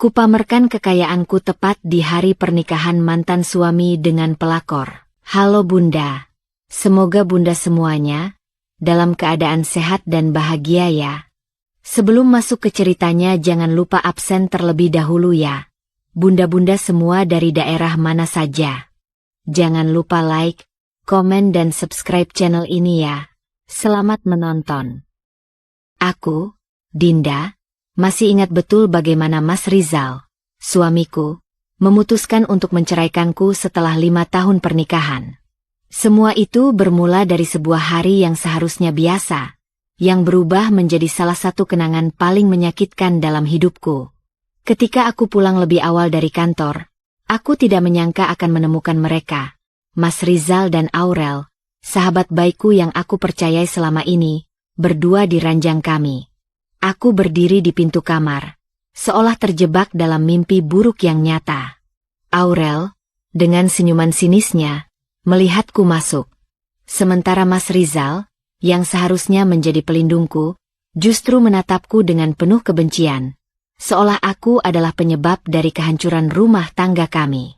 Kupamerkan kekayaanku tepat di hari pernikahan mantan suami dengan pelakor. Halo Bunda. Semoga Bunda semuanya dalam keadaan sehat dan bahagia ya. Sebelum masuk ke ceritanya jangan lupa absen terlebih dahulu ya. Bunda-bunda semua dari daerah mana saja. Jangan lupa like, komen dan subscribe channel ini ya. Selamat menonton. Aku, Dinda, masih ingat betul bagaimana Mas Rizal, suamiku, memutuskan untuk menceraikanku setelah 5 tahun pernikahan. Semua itu bermula dari sebuah hari yang seharusnya biasa, yang berubah menjadi salah satu kenangan paling menyakitkan dalam hidupku. Ketika aku pulang lebih awal dari kantor, aku tidak menyangka akan menemukan mereka, Mas Rizal dan Aurel, sahabat baikku yang aku percayai selama ini, berdua di ranjang kami. Aku berdiri di pintu kamar, seolah terjebak dalam mimpi buruk yang nyata. Aurel, dengan senyuman sinisnya, melihatku masuk. Sementara Mas Rizal, yang seharusnya menjadi pelindungku, justru menatapku dengan penuh kebencian, seolah aku adalah penyebab dari kehancuran rumah tangga kami.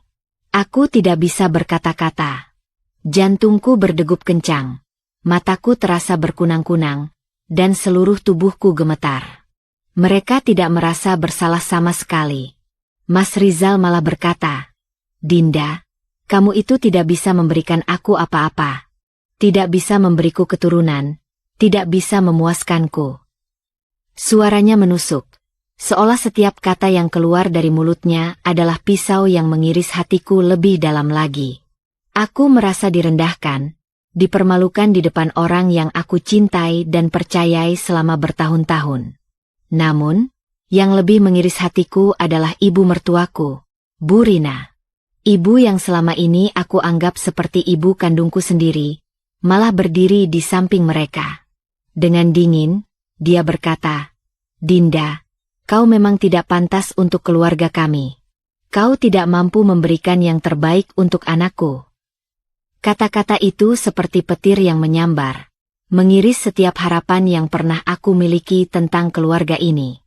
Aku tidak bisa berkata-kata. Jantungku berdegup kencang, mataku terasa berkunang-kunang, dan seluruh tubuhku gemetar. Mereka tidak merasa bersalah sama sekali. Mas Rizal malah berkata, "Dinda, kamu itu tidak bisa memberikan aku apa-apa. Tidak bisa memberiku keturunan, tidak bisa memuaskanku." Suaranya menusuk, seolah setiap kata yang keluar dari mulutnya adalah pisau yang mengiris hatiku lebih dalam lagi. Aku merasa direndahkan, dipermalukan di depan orang yang aku cintai dan percayai selama bertahun-tahun. Namun, yang lebih mengiris hatiku adalah ibu mertuaku, Bu Rina. Ibu yang selama ini aku anggap seperti ibu kandungku sendiri, malah berdiri di samping mereka. Dengan dingin, dia berkata, "Dinda, kau memang tidak pantas untuk keluarga kami. Kau tidak mampu memberikan yang terbaik untuk anakku." Kata-kata itu seperti petir yang menyambar, mengiris setiap harapan yang pernah aku miliki tentang keluarga ini.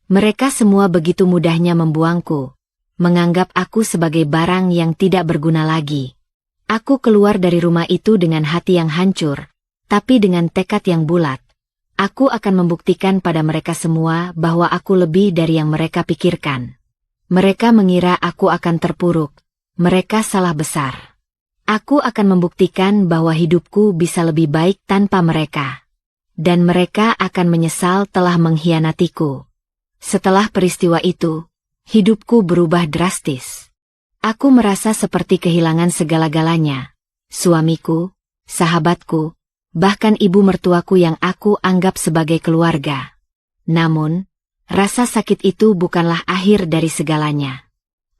Mereka semua begitu mudahnya membuangku, menganggap aku sebagai barang yang tidak berguna lagi. Aku keluar dari rumah itu dengan hati yang hancur, tapi dengan tekad yang bulat. Aku akan membuktikan pada mereka semua bahwa aku lebih dari yang mereka pikirkan. Mereka mengira aku akan terpuruk. Mereka salah besar. Aku akan membuktikan bahwa hidupku bisa lebih baik tanpa mereka. Dan mereka akan menyesal telah mengkhianatiku. Setelah peristiwa itu, hidupku berubah drastis. Aku merasa seperti kehilangan segala-galanya. Suamiku, sahabatku, bahkan ibu mertuaku yang aku anggap sebagai keluarga. Namun, rasa sakit itu bukanlah akhir dari segalanya.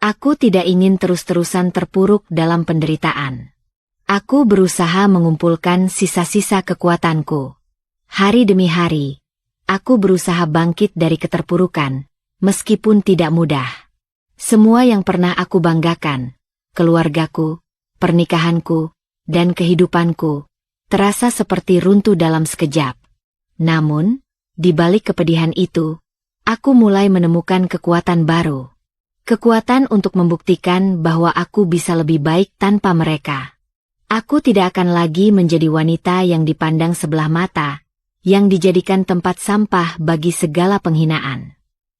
Aku tidak ingin terus-terusan terpuruk dalam penderitaan. Aku berusaha mengumpulkan sisa-sisa kekuatanku. Hari demi hari, aku berusaha bangkit dari keterpurukan, meskipun tidak mudah. Semua yang pernah aku banggakan, keluargaku, pernikahanku, dan kehidupanku, terasa seperti runtuh dalam sekejap. Namun, di balik kepedihan itu, aku mulai menemukan kekuatan baru. Kekuatan untuk membuktikan bahwa aku bisa lebih baik tanpa mereka. Aku tidak akan lagi menjadi wanita yang dipandang sebelah mata, yang dijadikan tempat sampah bagi segala penghinaan.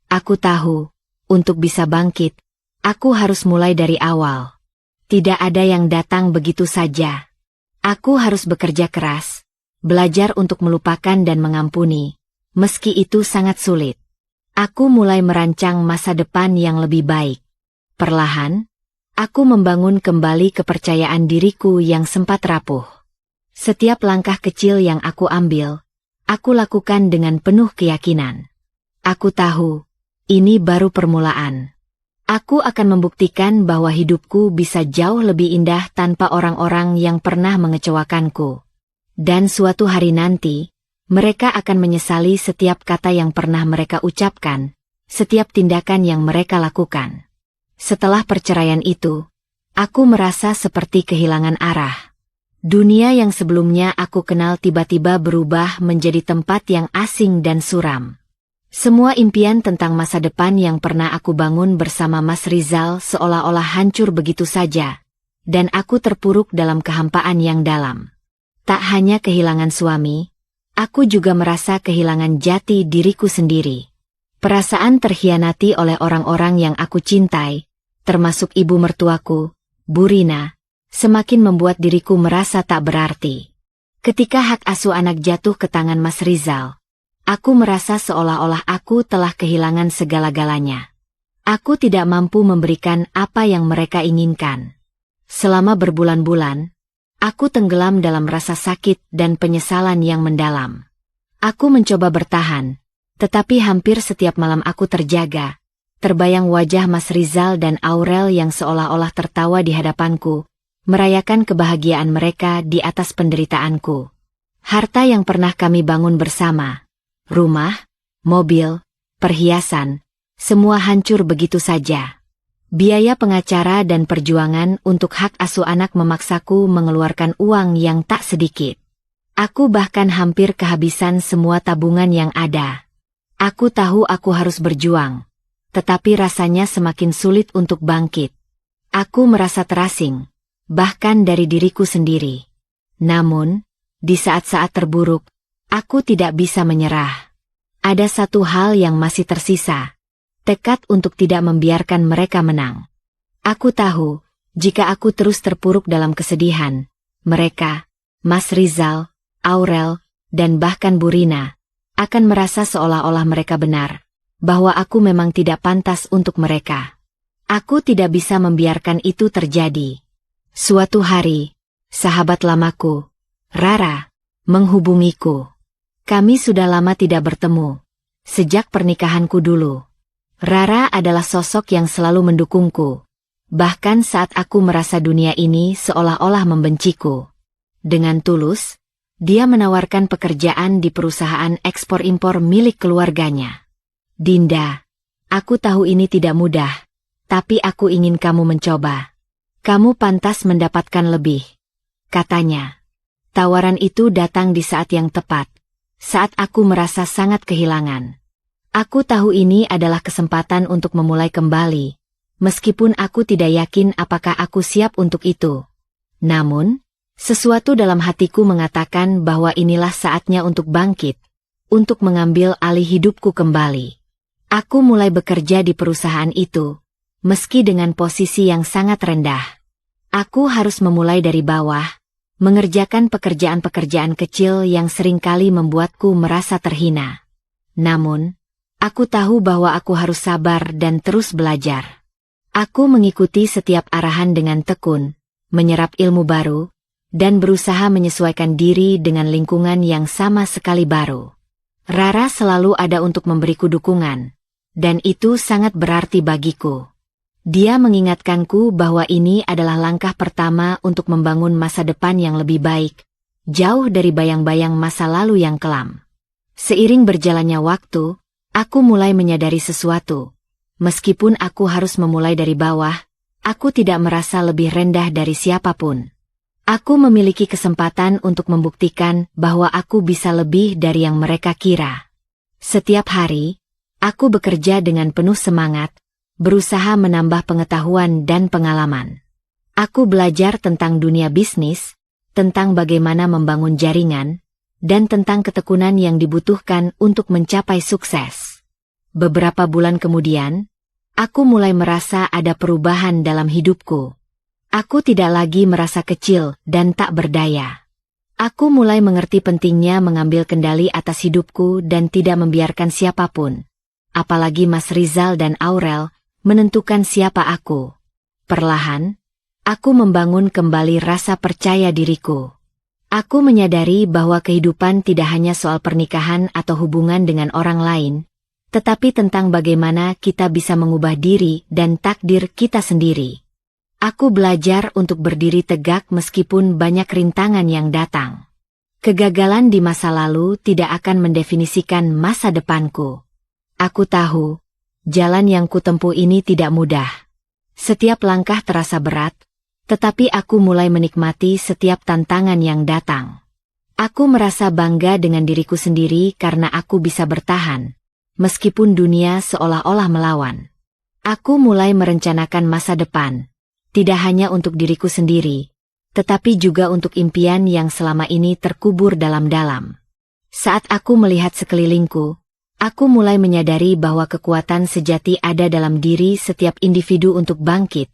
Aku tahu, untuk bisa bangkit, aku harus mulai dari awal. Tidak ada yang datang begitu saja. Aku harus bekerja keras, belajar untuk melupakan dan mengampuni, meski itu sangat sulit. Aku mulai merancang masa depan yang lebih baik. Perlahan, aku membangun kembali kepercayaan diriku yang sempat rapuh. Setiap langkah kecil yang aku ambil, aku lakukan dengan penuh keyakinan. Aku tahu, ini baru permulaan. Aku akan membuktikan bahwa hidupku bisa jauh lebih indah tanpa orang-orang yang pernah mengecewakanku. Dan suatu hari nanti, mereka akan menyesali setiap kata yang pernah mereka ucapkan, setiap tindakan yang mereka lakukan. Setelah perceraian itu, aku merasa seperti kehilangan arah. Dunia yang sebelumnya aku kenal tiba-tiba berubah menjadi tempat yang asing dan suram. Semua impian tentang masa depan yang pernah aku bangun bersama Mas Rizal seolah-olah hancur begitu saja, dan aku terpuruk dalam kehampaan yang dalam. Tak hanya kehilangan suami, aku juga merasa kehilangan jati diriku sendiri. Perasaan terhianati oleh orang-orang yang aku cintai, termasuk ibu mertuaku, Bu Rina, semakin membuat diriku merasa tak berarti. Ketika hak asuh anak jatuh ke tangan Mas Rizal, aku merasa seolah-olah aku telah kehilangan segala-galanya. Aku tidak mampu memberikan apa yang mereka inginkan. Selama berbulan-bulan, aku tenggelam dalam rasa sakit dan penyesalan yang mendalam. Aku mencoba bertahan, tetapi hampir setiap malam aku terbayang wajah Mas Rizal dan Aurel yang seolah-olah tertawa di hadapanku, merayakan kebahagiaan mereka di atas penderitaanku. Harta yang pernah kami bangun bersama, rumah, mobil, perhiasan, semua hancur begitu saja. Biaya pengacara dan perjuangan untuk hak asuh anak memaksaku mengeluarkan uang yang tak sedikit. Aku bahkan hampir kehabisan semua tabungan yang ada. Aku tahu aku harus berjuang, tetapi rasanya semakin sulit untuk bangkit. Aku merasa terasing, bahkan dari diriku sendiri. Namun, di saat-saat terburuk, aku tidak bisa menyerah. Ada satu hal yang masih tersisa, tekad untuk tidak membiarkan mereka menang. Aku tahu, jika aku terus terpuruk dalam kesedihan, mereka, Mas Rizal, Aurel, dan bahkan Bu Rina, akan merasa seolah-olah mereka benar, bahwa aku memang tidak pantas untuk mereka. Aku tidak bisa membiarkan itu terjadi. Suatu hari, sahabat lamaku, Rara, menghubungiku. Kami sudah lama tidak bertemu, sejak pernikahanku dulu. Rara adalah sosok yang selalu mendukungku, bahkan saat aku merasa dunia ini seolah-olah membenciku. Dengan tulus, dia menawarkan pekerjaan di perusahaan ekspor-impor milik keluarganya. Dinda, aku tahu ini tidak mudah, tapi aku ingin kamu mencoba. Kamu pantas mendapatkan lebih, katanya. Tawaran itu datang di saat yang tepat, saat aku merasa sangat kehilangan. Aku tahu ini adalah kesempatan untuk memulai kembali, meskipun aku tidak yakin apakah aku siap untuk itu. Namun, sesuatu dalam hatiku mengatakan bahwa inilah saatnya untuk bangkit, untuk mengambil alih hidupku kembali. Aku mulai bekerja di perusahaan itu, meski dengan posisi yang sangat rendah. Aku harus memulai dari bawah, mengerjakan pekerjaan-pekerjaan kecil yang seringkali membuatku merasa terhina. Namun, aku tahu bahwa aku harus sabar dan terus belajar. Aku mengikuti setiap arahan dengan tekun, menyerap ilmu baru, dan berusaha menyesuaikan diri dengan lingkungan yang sama sekali baru. Rara selalu ada untuk memberiku dukungan, dan itu sangat berarti bagiku. Dia mengingatkanku bahwa ini adalah langkah pertama untuk membangun masa depan yang lebih baik, jauh dari bayang-bayang masa lalu yang kelam. Seiring berjalannya waktu, aku mulai menyadari sesuatu. Meskipun aku harus memulai dari bawah, aku tidak merasa lebih rendah dari siapapun. Aku memiliki kesempatan untuk membuktikan bahwa aku bisa lebih dari yang mereka kira. Setiap hari, aku bekerja dengan penuh semangat, berusaha menambah pengetahuan dan pengalaman. Aku belajar tentang dunia bisnis, tentang bagaimana membangun jaringan, dan tentang ketekunan yang dibutuhkan untuk mencapai sukses. Beberapa bulan kemudian, aku mulai merasa ada perubahan dalam hidupku. Aku tidak lagi merasa kecil dan tak berdaya. Aku mulai mengerti pentingnya mengambil kendali atas hidupku dan tidak membiarkan siapapun, apalagi Mas Rizal dan Aurel, menentukan siapa aku. Perlahan, aku membangun kembali rasa percaya diriku. Aku menyadari bahwa kehidupan tidak hanya soal pernikahan atau hubungan dengan orang lain, tetapi tentang bagaimana kita bisa mengubah diri dan takdir kita sendiri. Aku belajar untuk berdiri tegak meskipun banyak rintangan yang datang. Kegagalan di masa lalu tidak akan mendefinisikan masa depanku. Aku tahu, jalan yang kutempuh ini tidak mudah. Setiap langkah terasa berat, tetapi aku mulai menikmati setiap tantangan yang datang. Aku merasa bangga dengan diriku sendiri karena aku bisa bertahan, meskipun dunia seolah-olah melawan. Aku mulai merencanakan masa depan, tidak hanya untuk diriku sendiri, tetapi juga untuk impian yang selama ini terkubur dalam-dalam. Saat aku melihat sekelilingku, aku mulai menyadari bahwa kekuatan sejati ada dalam diri setiap individu untuk bangkit,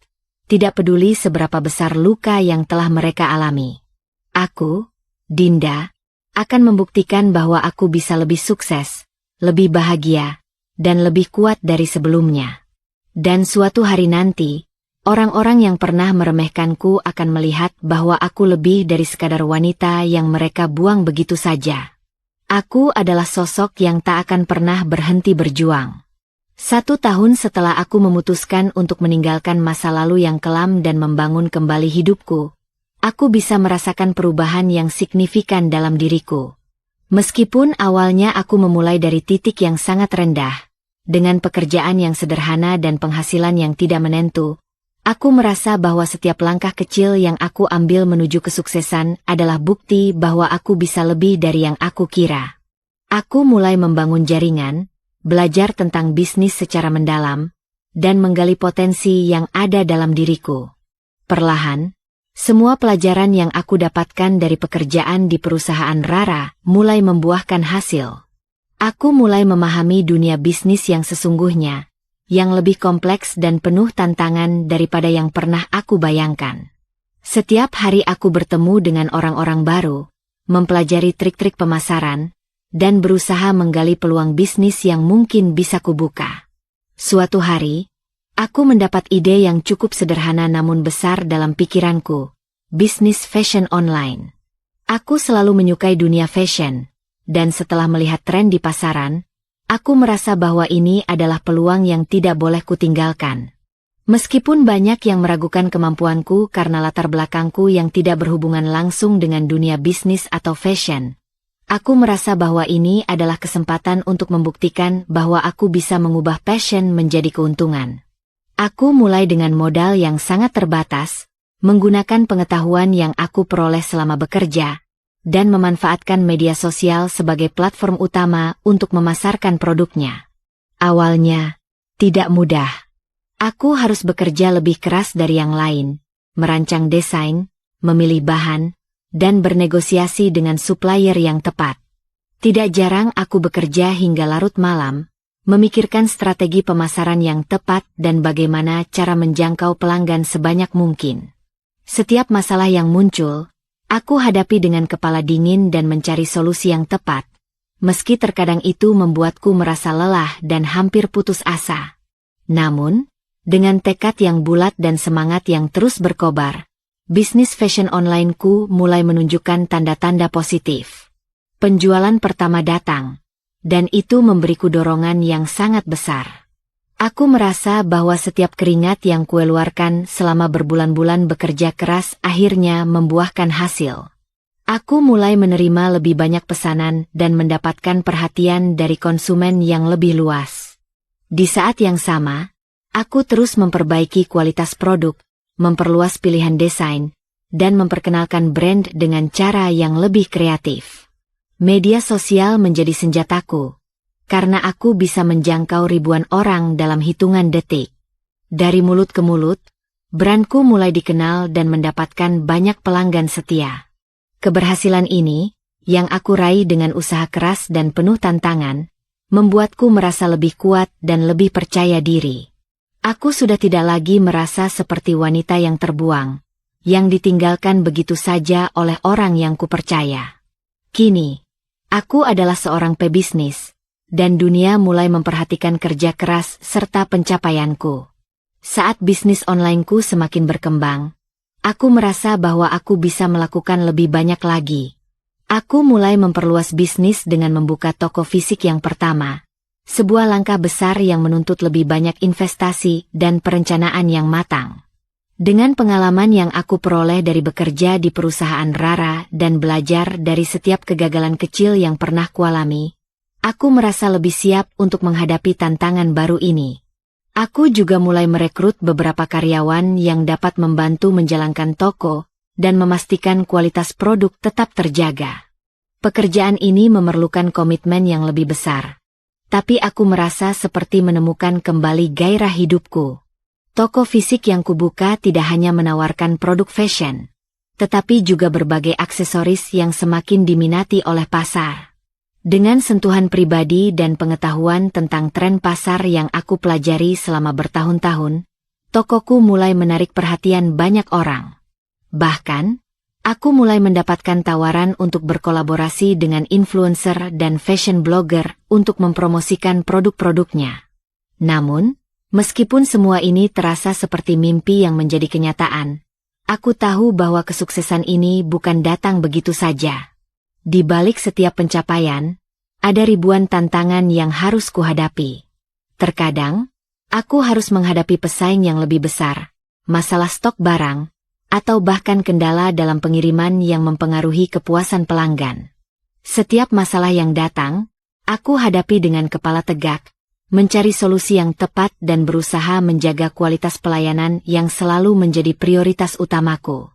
tidak peduli seberapa besar luka yang telah mereka alami. Aku, Dinda, akan membuktikan bahwa aku bisa lebih sukses, lebih bahagia, dan lebih kuat dari sebelumnya. Dan suatu hari nanti, orang-orang yang pernah meremehkanku akan melihat bahwa aku lebih dari sekadar wanita yang mereka buang begitu saja. Aku adalah sosok yang tak akan pernah berhenti berjuang. 1 tahun setelah aku memutuskan untuk meninggalkan masa lalu yang kelam dan membangun kembali hidupku, aku bisa merasakan perubahan yang signifikan dalam diriku. Meskipun awalnya aku memulai dari titik yang sangat rendah, dengan pekerjaan yang sederhana dan penghasilan yang tidak menentu, aku merasa bahwa setiap langkah kecil yang aku ambil menuju kesuksesan adalah bukti bahwa aku bisa lebih dari yang aku kira. Aku mulai membangun jaringan, belajar tentang bisnis secara mendalam, dan menggali potensi yang ada dalam diriku. Perlahan, semua pelajaran yang aku dapatkan dari pekerjaan di perusahaan Rara mulai membuahkan hasil. Aku mulai memahami dunia bisnis yang sesungguhnya, yang lebih kompleks dan penuh tantangan daripada yang pernah aku bayangkan. Setiap hari aku bertemu dengan orang-orang baru, mempelajari trik-trik pemasaran, dan berusaha menggali peluang bisnis yang mungkin bisa kubuka. Suatu hari, aku mendapat ide yang cukup sederhana namun besar dalam pikiranku, bisnis fashion online. Aku selalu menyukai dunia fashion, dan setelah melihat tren di pasaran, aku merasa bahwa ini adalah peluang yang tidak boleh kutinggalkan. Meskipun banyak yang meragukan kemampuanku karena latar belakangku yang tidak berhubungan langsung dengan dunia bisnis atau fashion, aku merasa bahwa ini adalah kesempatan untuk membuktikan bahwa aku bisa mengubah passion menjadi keuntungan. Aku mulai dengan modal yang sangat terbatas, menggunakan pengetahuan yang aku peroleh selama bekerja, dan memanfaatkan media sosial sebagai platform utama untuk memasarkan produknya. Awalnya, tidak mudah. Aku harus bekerja lebih keras dari yang lain, merancang desain, memilih bahan, dan bernegosiasi dengan supplier yang tepat. Tidak jarang aku bekerja hingga larut malam, memikirkan strategi pemasaran yang tepat dan bagaimana cara menjangkau pelanggan sebanyak mungkin. Setiap masalah yang muncul, aku hadapi dengan kepala dingin dan mencari solusi yang tepat, meski terkadang itu membuatku merasa lelah dan hampir putus asa. Namun, dengan tekad yang bulat dan semangat yang terus berkobar, bisnis fashion online-ku mulai menunjukkan tanda-tanda positif. Penjualan pertama datang, dan itu memberiku dorongan yang sangat besar. Aku merasa bahwa setiap keringat yang kueluarkan selama berbulan-bulan bekerja keras akhirnya membuahkan hasil. Aku mulai menerima lebih banyak pesanan dan mendapatkan perhatian dari konsumen yang lebih luas. Di saat yang sama, aku terus memperbaiki kualitas produk, memperluas pilihan desain, dan memperkenalkan brand dengan cara yang lebih kreatif. Media sosial menjadi senjataku, karena aku bisa menjangkau ribuan orang dalam hitungan detik. Dari mulut ke mulut, brandku mulai dikenal dan mendapatkan banyak pelanggan setia. Keberhasilan ini, yang aku raih dengan usaha keras dan penuh tantangan, membuatku merasa lebih kuat dan lebih percaya diri. Aku sudah tidak lagi merasa seperti wanita yang terbuang, yang ditinggalkan begitu saja oleh orang yang kupercaya. Kini, aku adalah seorang pebisnis, dan dunia mulai memperhatikan kerja keras serta pencapaianku. Saat bisnis onlineku semakin berkembang, aku merasa bahwa aku bisa melakukan lebih banyak lagi. Aku mulai memperluas bisnis dengan membuka toko fisik yang pertama. Sebuah langkah besar yang menuntut lebih banyak investasi dan perencanaan yang matang. Dengan pengalaman yang aku peroleh dari bekerja di perusahaan Rara dan belajar dari setiap kegagalan kecil yang pernah kualami, aku merasa lebih siap untuk menghadapi tantangan baru ini. Aku juga mulai merekrut beberapa karyawan yang dapat membantu menjalankan toko dan memastikan kualitas produk tetap terjaga. Pekerjaan ini memerlukan komitmen yang lebih besar. tapi aku merasa seperti menemukan kembali gairah hidupku. Toko fisik yang kubuka tidak hanya menawarkan produk fashion, tetapi juga berbagai aksesoris yang semakin diminati oleh pasar. Dengan sentuhan pribadi dan pengetahuan tentang tren pasar yang aku pelajari selama bertahun-tahun, tokoku mulai menarik perhatian banyak orang. Bahkan, aku mulai mendapatkan tawaran untuk berkolaborasi dengan influencer dan fashion blogger untuk mempromosikan produk-produknya. Namun, meskipun semua ini terasa seperti mimpi yang menjadi kenyataan, aku tahu bahwa kesuksesan ini bukan datang begitu saja. Di balik setiap pencapaian, ada ribuan tantangan yang harus kuhadapi. Terkadang, aku harus menghadapi pesaing yang lebih besar, masalah stok barang, atau bahkan kendala dalam pengiriman yang mempengaruhi kepuasan pelanggan. Setiap masalah yang datang, aku hadapi dengan kepala tegak, mencari solusi yang tepat dan berusaha menjaga kualitas pelayanan yang selalu menjadi prioritas utamaku.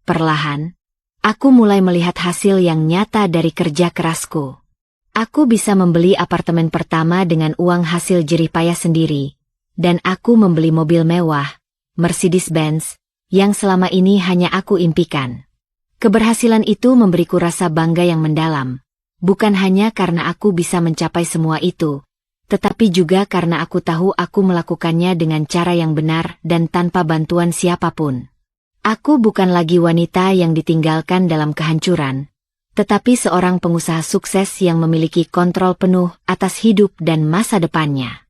Perlahan, aku mulai melihat hasil yang nyata dari kerja kerasku. Aku bisa membeli apartemen pertama dengan uang hasil jerih payah sendiri, dan aku membeli mobil mewah, Mercedes-Benz, yang selama ini hanya aku impikan. Keberhasilan itu memberiku rasa bangga yang mendalam, bukan hanya karena aku bisa mencapai semua itu, tetapi juga karena aku tahu aku melakukannya dengan cara yang benar dan tanpa bantuan siapapun. Aku bukan lagi wanita yang ditinggalkan dalam kehancuran, tetapi seorang pengusaha sukses yang memiliki kontrol penuh atas hidup dan masa depannya.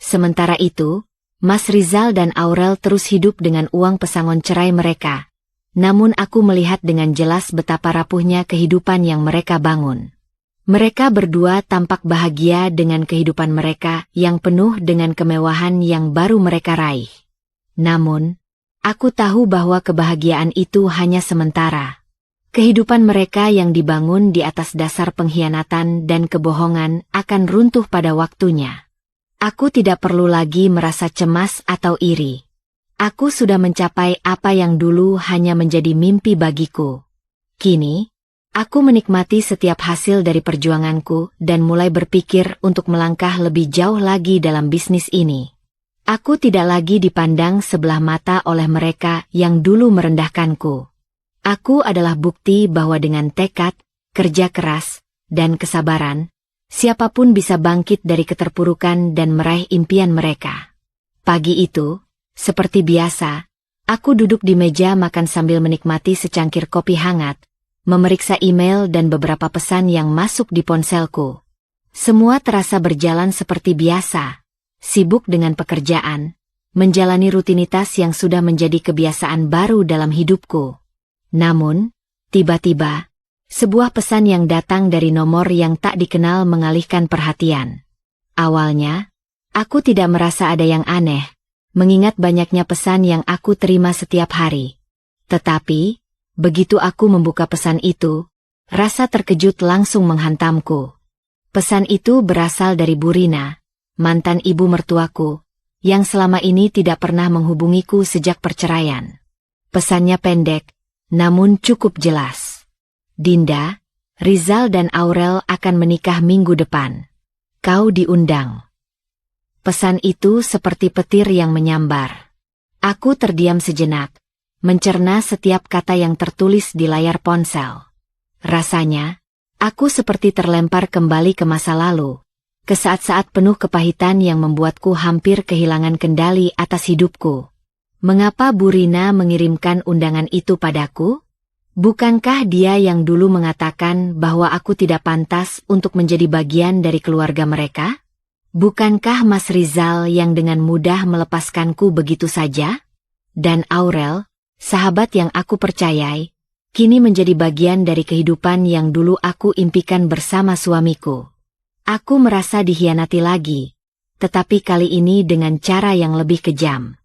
Sementara itu, Mas Rizal dan Aurel terus hidup dengan uang pesangon cerai mereka. Namun aku melihat dengan jelas betapa rapuhnya kehidupan yang mereka bangun. Mereka berdua tampak bahagia dengan kehidupan mereka yang penuh dengan kemewahan yang baru mereka raih. Namun, aku tahu bahwa kebahagiaan itu hanya sementara. Kehidupan mereka yang dibangun di atas dasar pengkhianatan dan kebohongan akan runtuh pada waktunya. Aku tidak perlu lagi merasa cemas atau iri. Aku sudah mencapai apa yang dulu hanya menjadi mimpi bagiku. Kini, aku menikmati setiap hasil dari perjuanganku dan mulai berpikir untuk melangkah lebih jauh lagi dalam bisnis ini. Aku tidak lagi dipandang sebelah mata oleh mereka yang dulu merendahkanku. Aku adalah bukti bahwa dengan tekad, kerja keras, dan kesabaran, siapapun bisa bangkit dari keterpurukan dan meraih impian mereka. Pagi itu, seperti biasa, aku duduk di meja makan sambil menikmati secangkir kopi hangat, memeriksa email dan beberapa pesan yang masuk di ponselku. Semua terasa berjalan seperti biasa, sibuk dengan pekerjaan, menjalani rutinitas yang sudah menjadi kebiasaan baru dalam hidupku. Namun, tiba-tiba, sebuah pesan yang datang dari nomor yang tak dikenal mengalihkan perhatian. Awalnya, aku tidak merasa ada yang aneh, mengingat banyaknya pesan yang aku terima setiap hari. Tetapi, begitu aku membuka pesan itu, rasa terkejut langsung menghantamku. Pesan itu berasal dari Bu Rina, mantan ibu mertuaku, yang selama ini tidak pernah menghubungiku sejak perceraian. Pesannya pendek, namun cukup jelas. Dinda, Rizal dan Aurel akan menikah minggu depan. Kau diundang. Pesan itu seperti petir yang menyambar. Aku terdiam sejenak, mencerna setiap kata yang tertulis di layar ponsel. Rasanya, aku seperti terlempar kembali ke masa lalu, ke saat-saat penuh kepahitan yang membuatku hampir kehilangan kendali atas hidupku. Mengapa Bu Rina mengirimkan undangan itu padaku? Bukankah dia yang dulu mengatakan bahwa aku tidak pantas untuk menjadi bagian dari keluarga mereka? Bukankah Mas Rizal yang dengan mudah melepaskanku begitu saja? Dan Aurel, sahabat yang aku percayai, kini menjadi bagian dari kehidupan yang dulu aku impikan bersama suamiku. Aku merasa dikhianati lagi, tetapi kali ini dengan cara yang lebih kejam.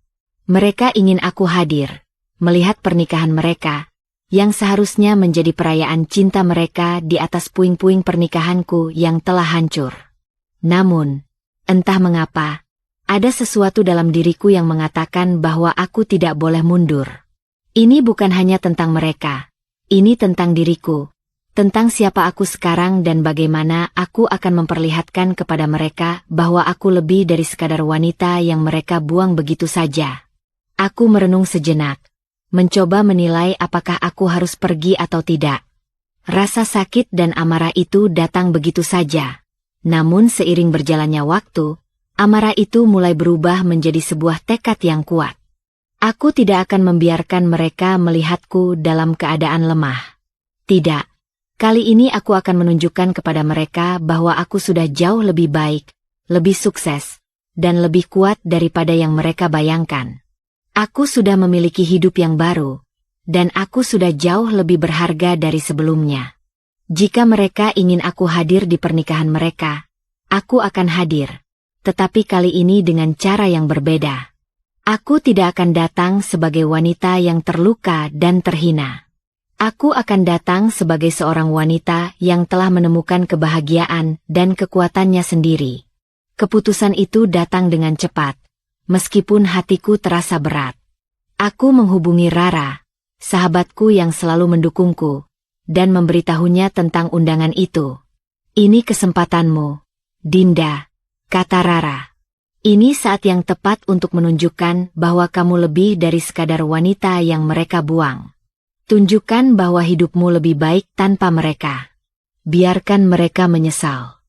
Mereka ingin aku hadir, melihat pernikahan mereka, yang seharusnya menjadi perayaan cinta mereka di atas puing-puing pernikahanku yang telah hancur. Namun, entah mengapa, ada sesuatu dalam diriku yang mengatakan bahwa aku tidak boleh mundur. Ini bukan hanya tentang mereka, ini tentang diriku, tentang siapa aku sekarang dan bagaimana aku akan memperlihatkan kepada mereka bahwa aku lebih dari sekadar wanita yang mereka buang begitu saja. Aku merenung sejenak, mencoba menilai apakah aku harus pergi atau tidak. Rasa sakit dan amarah itu datang begitu saja. Namun seiring berjalannya waktu, amarah itu mulai berubah menjadi sebuah tekad yang kuat. Aku tidak akan membiarkan mereka melihatku dalam keadaan lemah. Tidak. Kali ini aku akan menunjukkan kepada mereka bahwa aku sudah jauh lebih baik, lebih sukses, dan lebih kuat daripada yang mereka bayangkan. Aku sudah memiliki hidup yang baru, dan aku sudah jauh lebih berharga dari sebelumnya. Jika mereka ingin aku hadir di pernikahan mereka, aku akan hadir, tetapi kali ini dengan cara yang berbeda. Aku tidak akan datang sebagai wanita yang terluka dan terhina. Aku akan datang sebagai seorang wanita yang telah menemukan kebahagiaan dan kekuatannya sendiri. Keputusan itu datang dengan cepat, meskipun hatiku terasa berat. Aku menghubungi Rara, sahabatku yang selalu mendukungku, dan memberitahunya tentang undangan itu. Ini kesempatanmu, Dinda, kata Rara. Ini saat yang tepat untuk menunjukkan bahwa kamu lebih dari sekadar wanita yang mereka buang. Tunjukkan bahwa hidupmu lebih baik tanpa mereka. Biarkan mereka menyesal.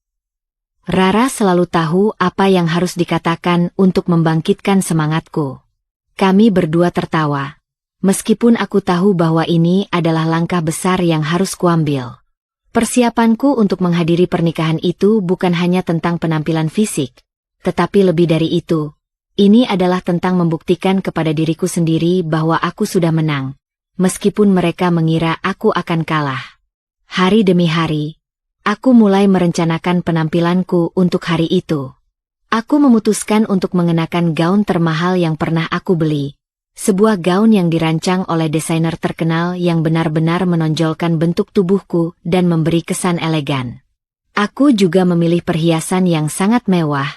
Rara selalu tahu apa yang harus dikatakan untuk membangkitkan semangatku. Kami berdua tertawa, meskipun aku tahu bahwa ini adalah langkah besar yang harus kuambil. Persiapanku untuk menghadiri pernikahan itu bukan hanya tentang penampilan fisik, tetapi lebih dari itu. Ini adalah tentang membuktikan kepada diriku sendiri bahwa aku sudah menang. Meskipun mereka mengira aku akan kalah. Hari demi hari, aku mulai merencanakan penampilanku untuk hari itu. Aku memutuskan untuk mengenakan gaun termahal yang pernah aku beli. Sebuah gaun yang dirancang oleh desainer terkenal yang benar-benar menonjolkan bentuk tubuhku dan memberi kesan elegan. Aku juga memilih perhiasan yang sangat mewah,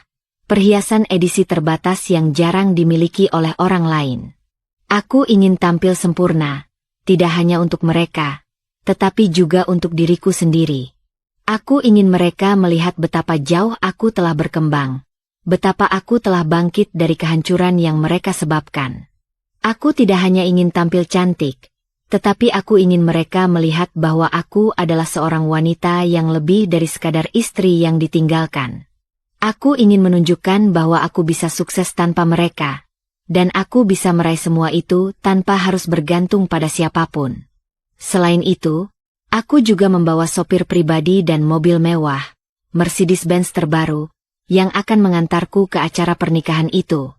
perhiasan edisi terbatas yang jarang dimiliki oleh orang lain. Aku ingin tampil sempurna. Tidak hanya untuk mereka, tetapi juga untuk diriku sendiri. Aku ingin mereka melihat betapa jauh aku telah berkembang, betapa aku telah bangkit dari kehancuran yang mereka sebabkan. Aku tidak hanya ingin tampil cantik, tetapi aku ingin mereka melihat bahwa aku adalah seorang wanita yang lebih dari sekadar istri yang ditinggalkan. Aku ingin menunjukkan bahwa aku bisa sukses tanpa mereka. Dan aku bisa meraih semua itu tanpa harus bergantung pada siapapun. Selain itu, aku juga membawa sopir pribadi dan mobil mewah, Mercedes-Benz terbaru, yang akan mengantarku ke acara pernikahan itu.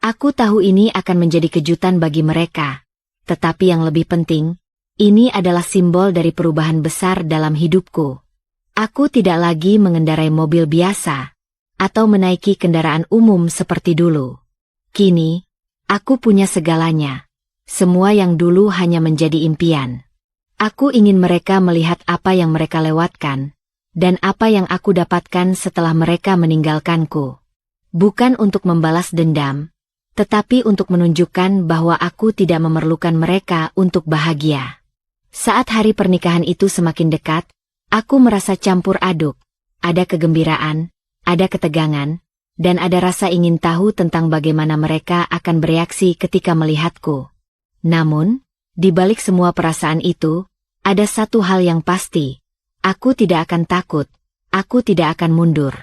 Aku tahu ini akan menjadi kejutan bagi mereka, tetapi yang lebih penting, ini adalah simbol dari perubahan besar dalam hidupku. Aku tidak lagi mengendarai mobil biasa, atau menaiki kendaraan umum seperti dulu. Kini, aku punya segalanya. Semua yang dulu hanya menjadi impian. Aku ingin mereka melihat apa yang mereka lewatkan, dan apa yang aku dapatkan setelah mereka meninggalkanku. Bukan untuk membalas dendam, tetapi untuk menunjukkan bahwa aku tidak memerlukan mereka untuk bahagia. Saat hari pernikahan itu semakin dekat, aku merasa campur aduk. Ada kegembiraan, ada ketegangan, dan ada rasa ingin tahu tentang bagaimana mereka akan bereaksi ketika melihatku. Namun, di balik semua perasaan itu, ada satu hal yang pasti. Aku tidak akan takut, aku tidak akan mundur.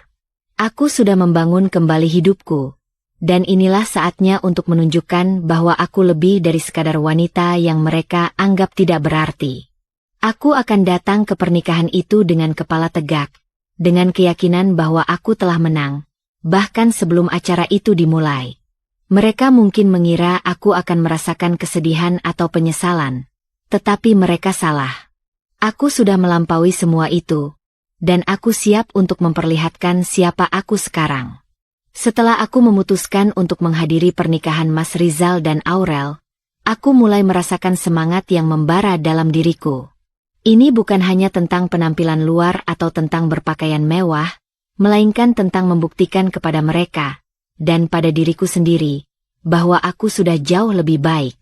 Aku sudah membangun kembali hidupku, dan inilah saatnya untuk menunjukkan bahwa aku lebih dari sekadar wanita yang mereka anggap tidak berarti. Aku akan datang ke pernikahan itu dengan kepala tegak, dengan keyakinan bahwa aku telah menang. Bahkan sebelum acara itu dimulai. Mereka mungkin mengira aku akan merasakan kesedihan atau penyesalan. Tetapi mereka salah. Aku sudah melampaui semua itu. Dan aku siap untuk memperlihatkan siapa aku sekarang. Setelah aku memutuskan untuk menghadiri pernikahan Mas Rizal dan Aurel, aku mulai merasakan semangat yang membara dalam diriku. Ini bukan hanya tentang penampilan luar atau tentang berpakaian mewah, melainkan tentang membuktikan kepada mereka, dan pada diriku sendiri, bahwa aku sudah jauh lebih baik.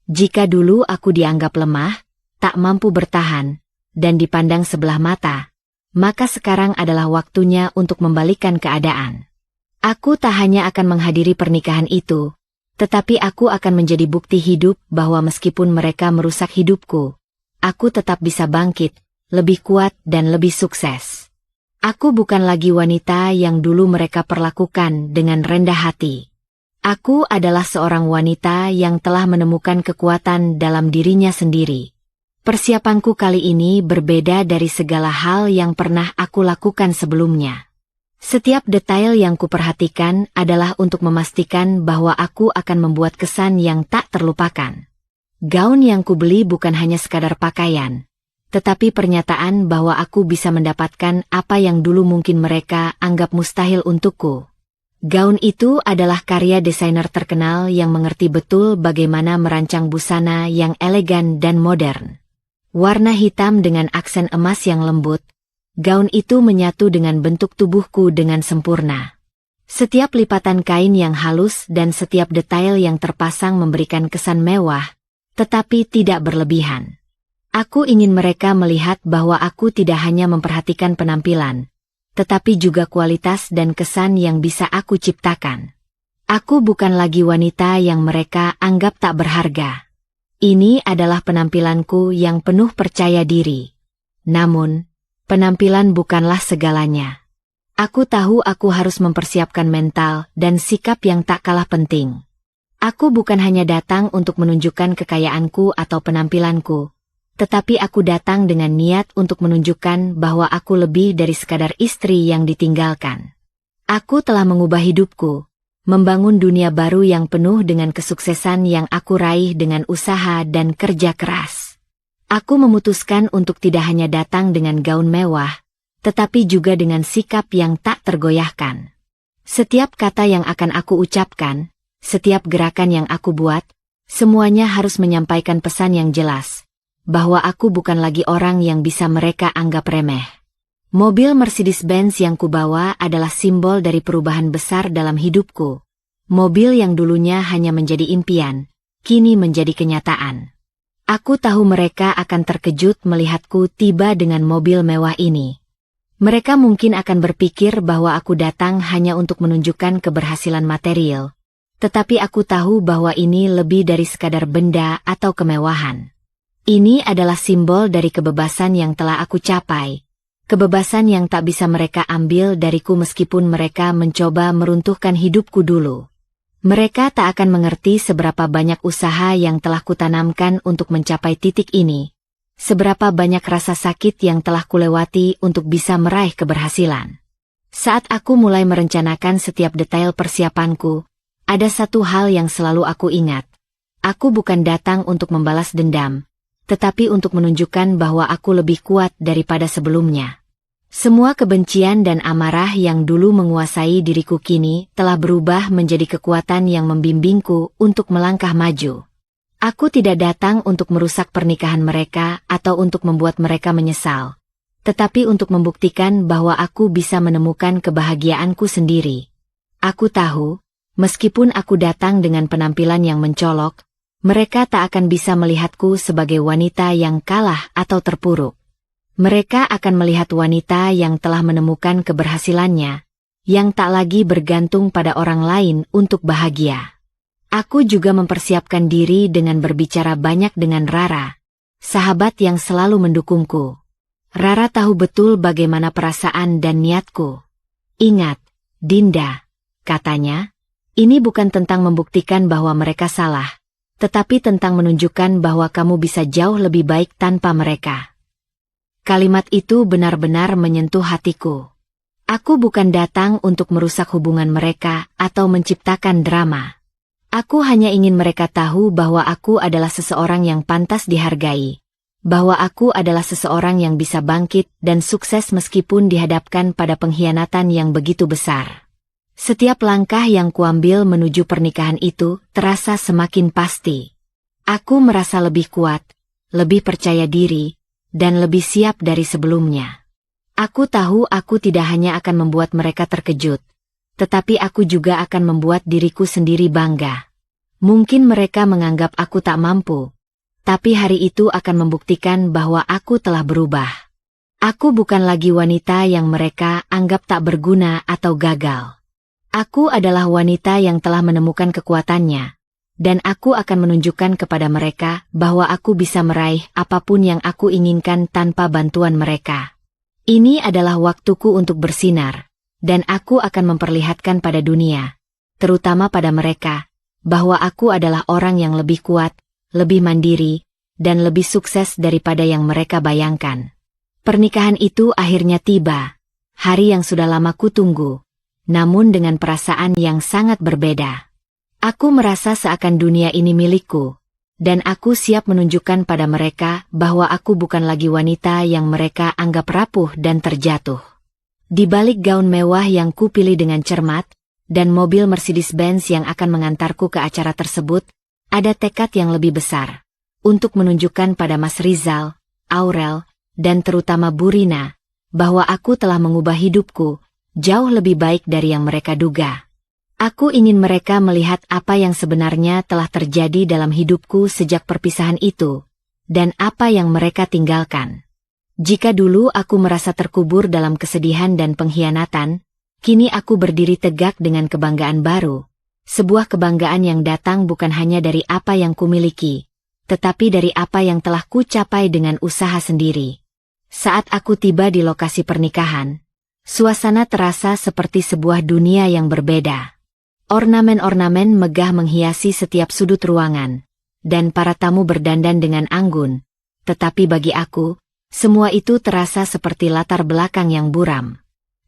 Jika dulu aku dianggap lemah, tak mampu bertahan, dan dipandang sebelah mata, maka sekarang adalah waktunya untuk membalikkan keadaan. Aku tak hanya akan menghadiri pernikahan itu, tetapi aku akan menjadi bukti hidup bahwa meskipun mereka merusak hidupku, aku tetap bisa bangkit, lebih kuat dan lebih sukses. Aku bukan lagi wanita yang dulu mereka perlakukan dengan rendah hati. Aku adalah seorang wanita yang telah menemukan kekuatan dalam dirinya sendiri. Persiapanku kali ini berbeda dari segala hal yang pernah aku lakukan sebelumnya. Setiap detail yang kuperhatikan adalah untuk memastikan bahwa aku akan membuat kesan yang tak terlupakan. Gaun yang kubeli bukan hanya sekadar pakaian, tetapi pernyataan bahwa aku bisa mendapatkan apa yang dulu mungkin mereka anggap mustahil untukku. Gaun itu adalah karya desainer terkenal yang mengerti betul bagaimana merancang busana yang elegan dan modern. Warna hitam dengan aksen emas yang lembut, gaun itu menyatu dengan bentuk tubuhku dengan sempurna. Setiap lipatan kain yang halus dan setiap detail yang terpasang memberikan kesan mewah, tetapi tidak berlebihan. Aku ingin mereka melihat bahwa aku tidak hanya memperhatikan penampilan, tetapi juga kualitas dan kesan yang bisa aku ciptakan. Aku bukan lagi wanita yang mereka anggap tak berharga. Ini adalah penampilanku yang penuh percaya diri. Namun, penampilan bukanlah segalanya. Aku tahu aku harus mempersiapkan mental dan sikap yang tak kalah penting. Aku bukan hanya datang untuk menunjukkan kekayaanku atau penampilanku, tetapi aku datang dengan niat untuk menunjukkan bahwa aku lebih dari sekadar istri yang ditinggalkan. Aku telah mengubah hidupku, membangun dunia baru yang penuh dengan kesuksesan yang aku raih dengan usaha dan kerja keras. Aku memutuskan untuk tidak hanya datang dengan gaun mewah, tetapi juga dengan sikap yang tak tergoyahkan. Setiap kata yang akan aku ucapkan, setiap gerakan yang aku buat, semuanya harus menyampaikan pesan yang jelas, bahwa aku bukan lagi orang yang bisa mereka anggap remeh. Mobil Mercedes-Benz yang kubawa adalah simbol dari perubahan besar dalam hidupku. Mobil yang dulunya hanya menjadi impian, kini menjadi kenyataan. Aku tahu mereka akan terkejut melihatku tiba dengan mobil mewah ini. Mereka mungkin akan berpikir bahwa aku datang hanya untuk menunjukkan keberhasilan material, tetapi aku tahu bahwa ini lebih dari sekadar benda atau kemewahan. Ini adalah simbol dari kebebasan yang telah aku capai. Kebebasan yang tak bisa mereka ambil dariku meskipun mereka mencoba meruntuhkan hidupku dulu. Mereka tak akan mengerti seberapa banyak usaha yang telah kutanamkan untuk mencapai titik ini. Seberapa banyak rasa sakit yang telah kulewati untuk bisa meraih keberhasilan. Saat aku mulai merencanakan setiap detail persiapanku, ada satu hal yang selalu aku ingat. Aku bukan datang untuk membalas dendam, tetapi untuk menunjukkan bahwa aku lebih kuat daripada sebelumnya. Semua kebencian dan amarah yang dulu menguasai diriku kini telah berubah menjadi kekuatan yang membimbingku untuk melangkah maju. Aku tidak datang untuk merusak pernikahan mereka atau untuk membuat mereka menyesal, tetapi untuk membuktikan bahwa aku bisa menemukan kebahagiaanku sendiri. Aku tahu, meskipun aku datang dengan penampilan yang mencolok, mereka tak akan bisa melihatku sebagai wanita yang kalah atau terpuruk. Mereka akan melihat wanita yang telah menemukan keberhasilannya, yang tak lagi bergantung pada orang lain untuk bahagia. Aku juga mempersiapkan diri dengan berbicara banyak dengan Rara, sahabat yang selalu mendukungku. Rara tahu betul bagaimana perasaan dan niatku. Ingat, Dinda, katanya, ini bukan tentang membuktikan bahwa mereka salah, tetapi tentang menunjukkan bahwa kamu bisa jauh lebih baik tanpa mereka. Kalimat itu benar-benar menyentuh hatiku. Aku bukan datang untuk merusak hubungan mereka atau menciptakan drama. Aku hanya ingin mereka tahu bahwa aku adalah seseorang yang pantas dihargai, bahwa aku adalah seseorang yang bisa bangkit dan sukses meskipun dihadapkan pada pengkhianatan yang begitu besar. Setiap langkah yang kuambil menuju pernikahan itu terasa semakin pasti. Aku merasa lebih kuat, lebih percaya diri, dan lebih siap dari sebelumnya. Aku tahu aku tidak hanya akan membuat mereka terkejut, tetapi aku juga akan membuat diriku sendiri bangga. Mungkin mereka menganggap aku tak mampu, Tapi hari itu akan membuktikan bahwa aku telah berubah. Aku bukan lagi wanita yang mereka anggap tak berguna atau gagal. Aku adalah wanita yang telah menemukan kekuatannya. Dan aku akan menunjukkan kepada mereka bahwa aku bisa meraih apapun yang aku inginkan tanpa bantuan mereka. Ini adalah waktuku untuk bersinar, dan aku akan memperlihatkan pada dunia, terutama pada mereka, bahwa aku adalah orang yang lebih kuat, lebih mandiri, dan lebih sukses daripada yang mereka bayangkan. Pernikahan itu akhirnya tiba, hari yang sudah lama kutunggu, namun dengan perasaan yang sangat berbeda. Aku merasa seakan dunia ini milikku, dan aku siap menunjukkan pada mereka bahwa aku bukan lagi wanita yang mereka anggap rapuh dan terjatuh. Di balik gaun mewah yang kupilih dengan cermat, dan mobil Mercedes-Benz yang akan mengantarku ke acara tersebut, ada tekad yang lebih besar, untuk menunjukkan pada Mas Rizal, Aurel, dan terutama Bu Rina, bahwa aku telah mengubah hidupku, jauh lebih baik dari yang mereka duga. Aku ingin mereka melihat apa yang sebenarnya telah terjadi dalam hidupku sejak perpisahan itu, dan apa yang mereka tinggalkan. Jika dulu aku merasa terkubur dalam kesedihan dan pengkhianatan, kini aku berdiri tegak dengan kebanggaan baru, sebuah kebanggaan yang datang bukan hanya dari apa yang kumiliki, tetapi dari apa yang telah ku capai dengan usaha sendiri. Saat aku tiba di lokasi pernikahan, suasana terasa seperti sebuah dunia yang berbeda. Ornamen-ornamen megah menghiasi setiap sudut ruangan, dan para tamu berdandan dengan anggun. Tetapi bagi aku, semua itu terasa seperti latar belakang yang buram.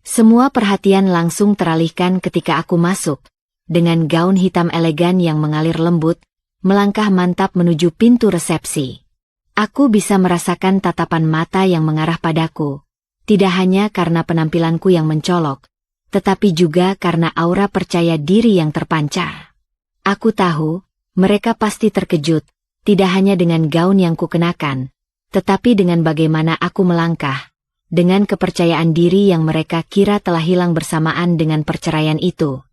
Semua perhatian langsung teralihkan ketika aku masuk, dengan gaun hitam elegan yang mengalir lembut, melangkah mantap menuju pintu resepsi. Aku bisa merasakan tatapan mata yang mengarah padaku, tidak hanya karena penampilanku yang mencolok, tetapi juga karena aura percaya diri yang terpancar. Aku tahu, mereka pasti terkejut, tidak hanya dengan gaun yang kukenakan, tetapi dengan bagaimana aku melangkah, dengan kepercayaan diri yang mereka kira telah hilang bersamaan dengan perceraian itu.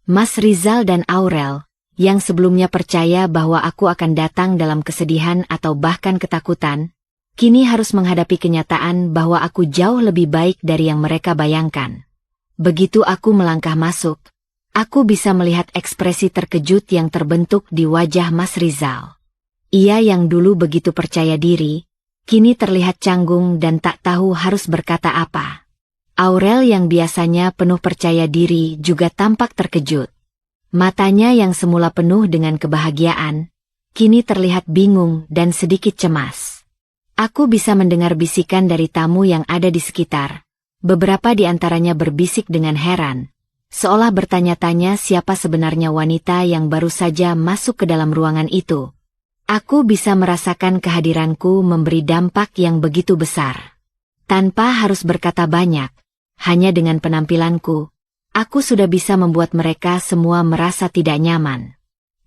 Mas Rizal dan Aurel, yang sebelumnya percaya bahwa aku akan datang dalam kesedihan atau bahkan ketakutan, kini harus menghadapi kenyataan bahwa aku jauh lebih baik dari yang mereka bayangkan. Begitu aku melangkah masuk, aku bisa melihat ekspresi terkejut yang terbentuk di wajah Mas Rizal. Ia yang dulu begitu percaya diri, kini terlihat canggung dan tak tahu harus berkata apa. Aurel yang biasanya penuh percaya diri juga tampak terkejut. Matanya yang semula penuh dengan kebahagiaan, kini terlihat bingung dan sedikit cemas. Aku bisa mendengar bisikan dari tamu yang ada di sekitar. Beberapa di antaranya berbisik dengan heran, seolah bertanya-tanya siapa sebenarnya wanita yang baru saja masuk ke dalam ruangan itu. Aku bisa merasakan kehadiranku memberi dampak yang begitu besar. Tanpa harus berkata banyak, hanya dengan penampilanku, aku sudah bisa membuat mereka semua merasa tidak nyaman.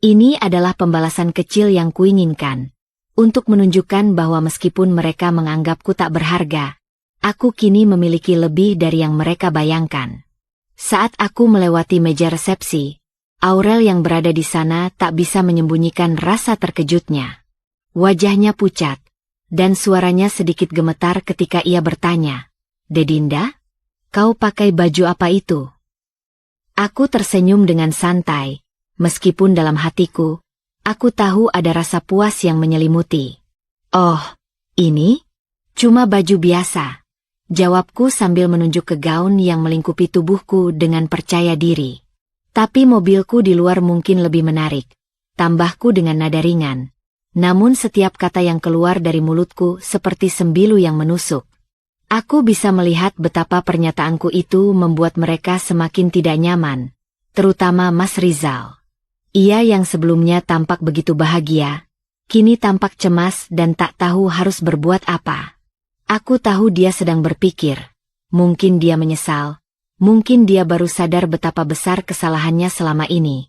Ini adalah pembalasan kecil yang kuinginkan, untuk menunjukkan bahwa meskipun mereka menganggapku tak berharga, aku kini memiliki lebih dari yang mereka bayangkan. Saat aku melewati meja resepsi, Aurel yang berada di sana tak bisa menyembunyikan rasa terkejutnya. Wajahnya pucat, dan suaranya sedikit gemetar ketika ia bertanya, "Dedinda, kau pakai baju apa itu?" Aku tersenyum dengan santai, meskipun dalam hatiku, aku tahu ada rasa puas yang menyelimuti. "Oh, ini? Cuma baju biasa," jawabku sambil menunjuk ke gaun yang melingkupi tubuhku dengan percaya diri. "Tapi mobilku di luar mungkin lebih menarik," tambahku dengan nada ringan. Namun setiap kata yang keluar dari mulutku seperti sembilu yang menusuk. Aku bisa melihat betapa pernyataanku itu membuat mereka semakin tidak nyaman, terutama Mas Rizal. Ia yang sebelumnya tampak begitu bahagia, kini tampak cemas dan tak tahu harus berbuat apa. Aku tahu dia sedang berpikir, mungkin dia menyesal, mungkin dia baru sadar betapa besar kesalahannya selama ini.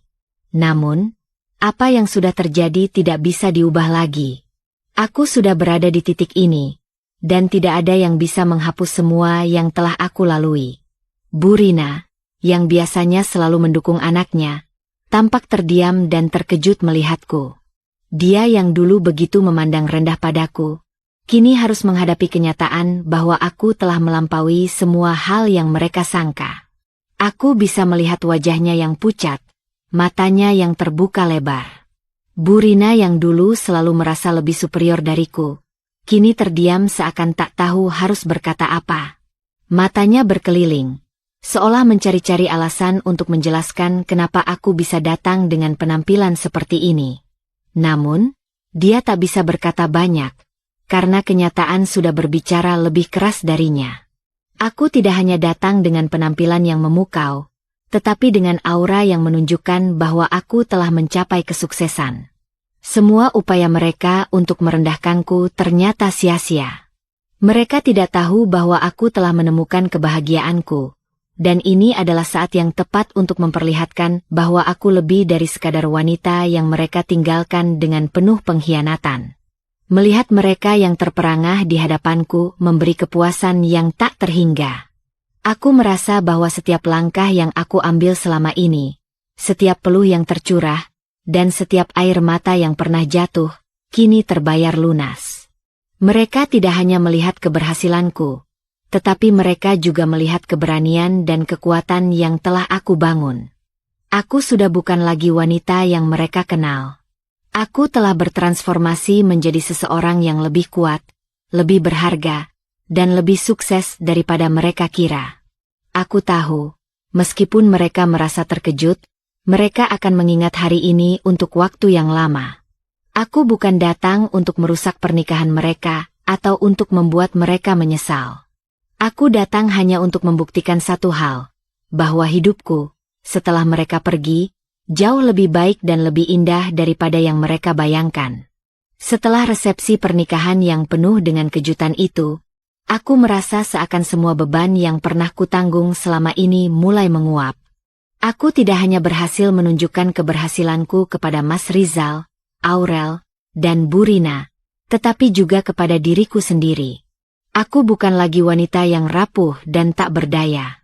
Namun, apa yang sudah terjadi tidak bisa diubah lagi. Aku sudah berada di titik ini, dan tidak ada yang bisa menghapus semua yang telah aku lalui. Bu Rina, yang biasanya selalu mendukung anaknya, tampak terdiam dan terkejut melihatku. Dia yang dulu begitu memandang rendah padaku, kini harus menghadapi kenyataan bahwa aku telah melampaui semua hal yang mereka sangka. Aku bisa melihat wajahnya yang pucat, matanya yang terbuka lebar. Burina yang dulu selalu merasa lebih superior dariku, kini terdiam seakan tak tahu harus berkata apa. Matanya berkeliling, seolah mencari-cari alasan untuk menjelaskan kenapa aku bisa datang dengan penampilan seperti ini. Namun, dia tak bisa berkata banyak, karena kenyataan sudah berbicara lebih keras darinya. Aku tidak hanya datang dengan penampilan yang memukau, tetapi dengan aura yang menunjukkan bahwa aku telah mencapai kesuksesan. Semua upaya mereka untuk merendahkanku ternyata sia-sia. Mereka tidak tahu bahwa aku telah menemukan kebahagiaanku, dan ini adalah saat yang tepat untuk memperlihatkan bahwa aku lebih dari sekadar wanita yang mereka tinggalkan dengan penuh pengkhianatan. Melihat mereka yang terperangah di hadapanku memberi kepuasan yang tak terhingga. Aku merasa bahwa setiap langkah yang aku ambil selama ini, setiap peluh yang tercurah, dan setiap air mata yang pernah jatuh, kini terbayar lunas. Mereka tidak hanya melihat keberhasilanku, tetapi mereka juga melihat keberanian dan kekuatan yang telah aku bangun. Aku sudah bukan lagi wanita yang mereka kenal. Aku telah bertransformasi menjadi seseorang yang lebih kuat, lebih berharga, dan lebih sukses daripada mereka kira. Aku tahu, meskipun mereka merasa terkejut, mereka akan mengingat hari ini untuk waktu yang lama. Aku bukan datang untuk merusak pernikahan mereka, atau untuk membuat mereka menyesal. Aku datang hanya untuk membuktikan satu hal, bahwa hidupku, setelah mereka pergi, jauh lebih baik dan lebih indah daripada yang mereka bayangkan. Setelah resepsi pernikahan yang penuh dengan kejutan itu, aku merasa seakan semua beban yang pernah kutanggung selama ini mulai menguap. Aku tidak hanya berhasil menunjukkan keberhasilanku kepada Mas Rizal, Aurel, dan Burina, tetapi juga kepada diriku sendiri. Aku bukan lagi wanita yang rapuh dan tak berdaya.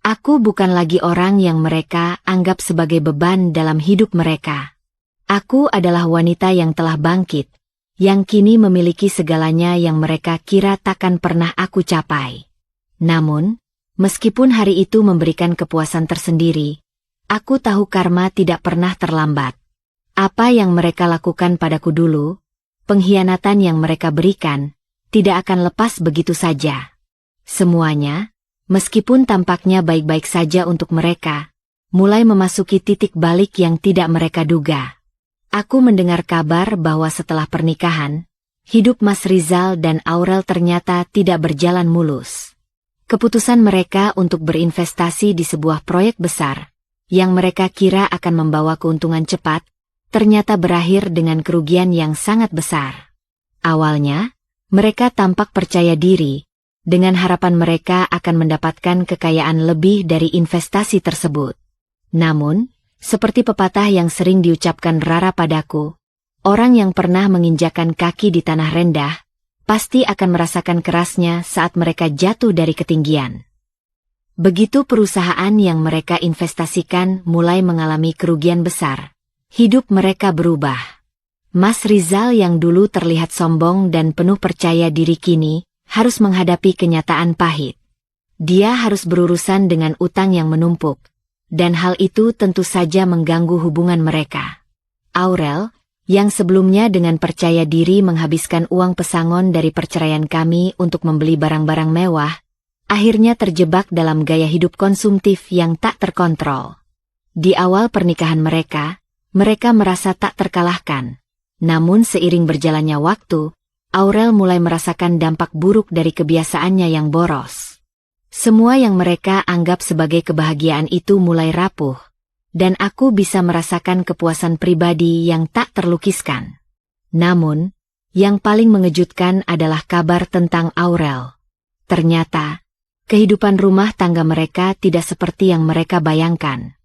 Aku bukan lagi orang yang mereka anggap sebagai beban dalam hidup mereka. Aku adalah wanita yang telah bangkit, yang kini memiliki segalanya yang mereka kira takkan pernah aku capai. Namun, meskipun hari itu memberikan kepuasan tersendiri, aku tahu karma tidak pernah terlambat. Apa yang mereka lakukan padaku dulu, pengkhianatan yang mereka berikan, tidak akan lepas begitu saja. Semuanya, meskipun tampaknya baik-baik saja untuk mereka, mulai memasuki titik balik yang tidak mereka duga. Aku mendengar kabar bahwa setelah pernikahan, hidup Mas Rizal dan Aurel ternyata tidak berjalan mulus. Keputusan mereka untuk berinvestasi di sebuah proyek besar, yang mereka kira akan membawa keuntungan cepat, ternyata berakhir dengan kerugian yang sangat besar. Awalnya, mereka tampak percaya diri, dengan harapan mereka akan mendapatkan kekayaan lebih dari investasi tersebut. Namun, seperti pepatah yang sering diucapkan Rara padaku, orang yang pernah menginjakan kaki di tanah rendah, pasti akan merasakan kerasnya saat mereka jatuh dari ketinggian. Begitu perusahaan yang mereka investasikan mulai mengalami kerugian besar, hidup mereka berubah. Mas Rizal yang dulu terlihat sombong dan penuh percaya diri kini, harus menghadapi kenyataan pahit. Dia harus berurusan dengan utang yang menumpuk, dan hal itu tentu saja mengganggu hubungan mereka. Aurel, yang sebelumnya dengan percaya diri menghabiskan uang pesangon dari perceraian kami untuk membeli barang-barang mewah, akhirnya terjebak dalam gaya hidup konsumtif yang tak terkontrol. Di awal pernikahan mereka merasa tak terkalahkan. Namun seiring berjalannya waktu, Aurel mulai merasakan dampak buruk dari kebiasaannya yang boros. Semua yang mereka anggap sebagai kebahagiaan itu mulai rapuh, dan aku bisa merasakan kepuasan pribadi yang tak terlukiskan. Namun, yang paling mengejutkan adalah kabar tentang Aurel. Ternyata, kehidupan rumah tangga mereka tidak seperti yang mereka bayangkan.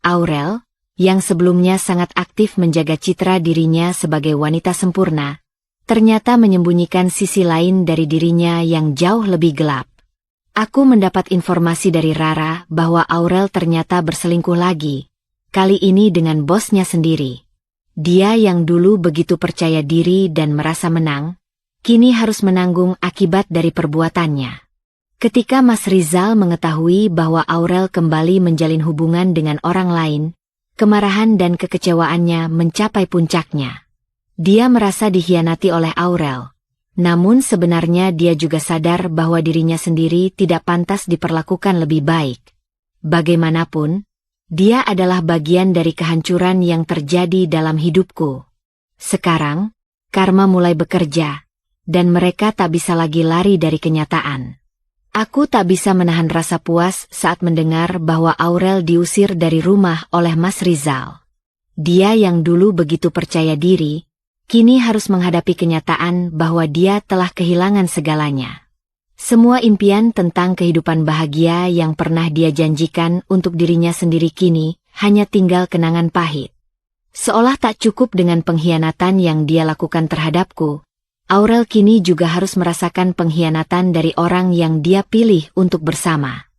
Aurel, yang sebelumnya sangat aktif menjaga citra dirinya sebagai wanita sempurna, ternyata menyembunyikan sisi lain dari dirinya yang jauh lebih gelap. Aku mendapat informasi dari Rara bahwa Aurel ternyata berselingkuh lagi, kali ini dengan bosnya sendiri. Dia yang dulu begitu percaya diri dan merasa menang, kini harus menanggung akibat dari perbuatannya. Ketika Mas Rizal mengetahui bahwa Aurel kembali menjalin hubungan dengan orang lain, kemarahan dan kekecewaannya mencapai puncaknya. Dia merasa dikhianati oleh Aurel. Namun sebenarnya dia juga sadar bahwa dirinya sendiri tidak pantas diperlakukan lebih baik. Bagaimanapun, dia adalah bagian dari kehancuran yang terjadi dalam hidupku. Sekarang, karma mulai bekerja, dan mereka tak bisa lagi lari dari kenyataan. Aku tak bisa menahan rasa puas saat mendengar bahwa Aurel diusir dari rumah oleh Mas Rizal. Dia yang dulu begitu percaya diri, kini harus menghadapi kenyataan bahwa dia telah kehilangan segalanya. Semua impian tentang kehidupan bahagia yang pernah dia janjikan untuk dirinya sendiri kini hanya tinggal kenangan pahit. Seolah tak cukup dengan pengkhianatan yang dia lakukan terhadapku, Aurel kini juga harus merasakan pengkhianatan dari orang yang dia pilih untuk bersama.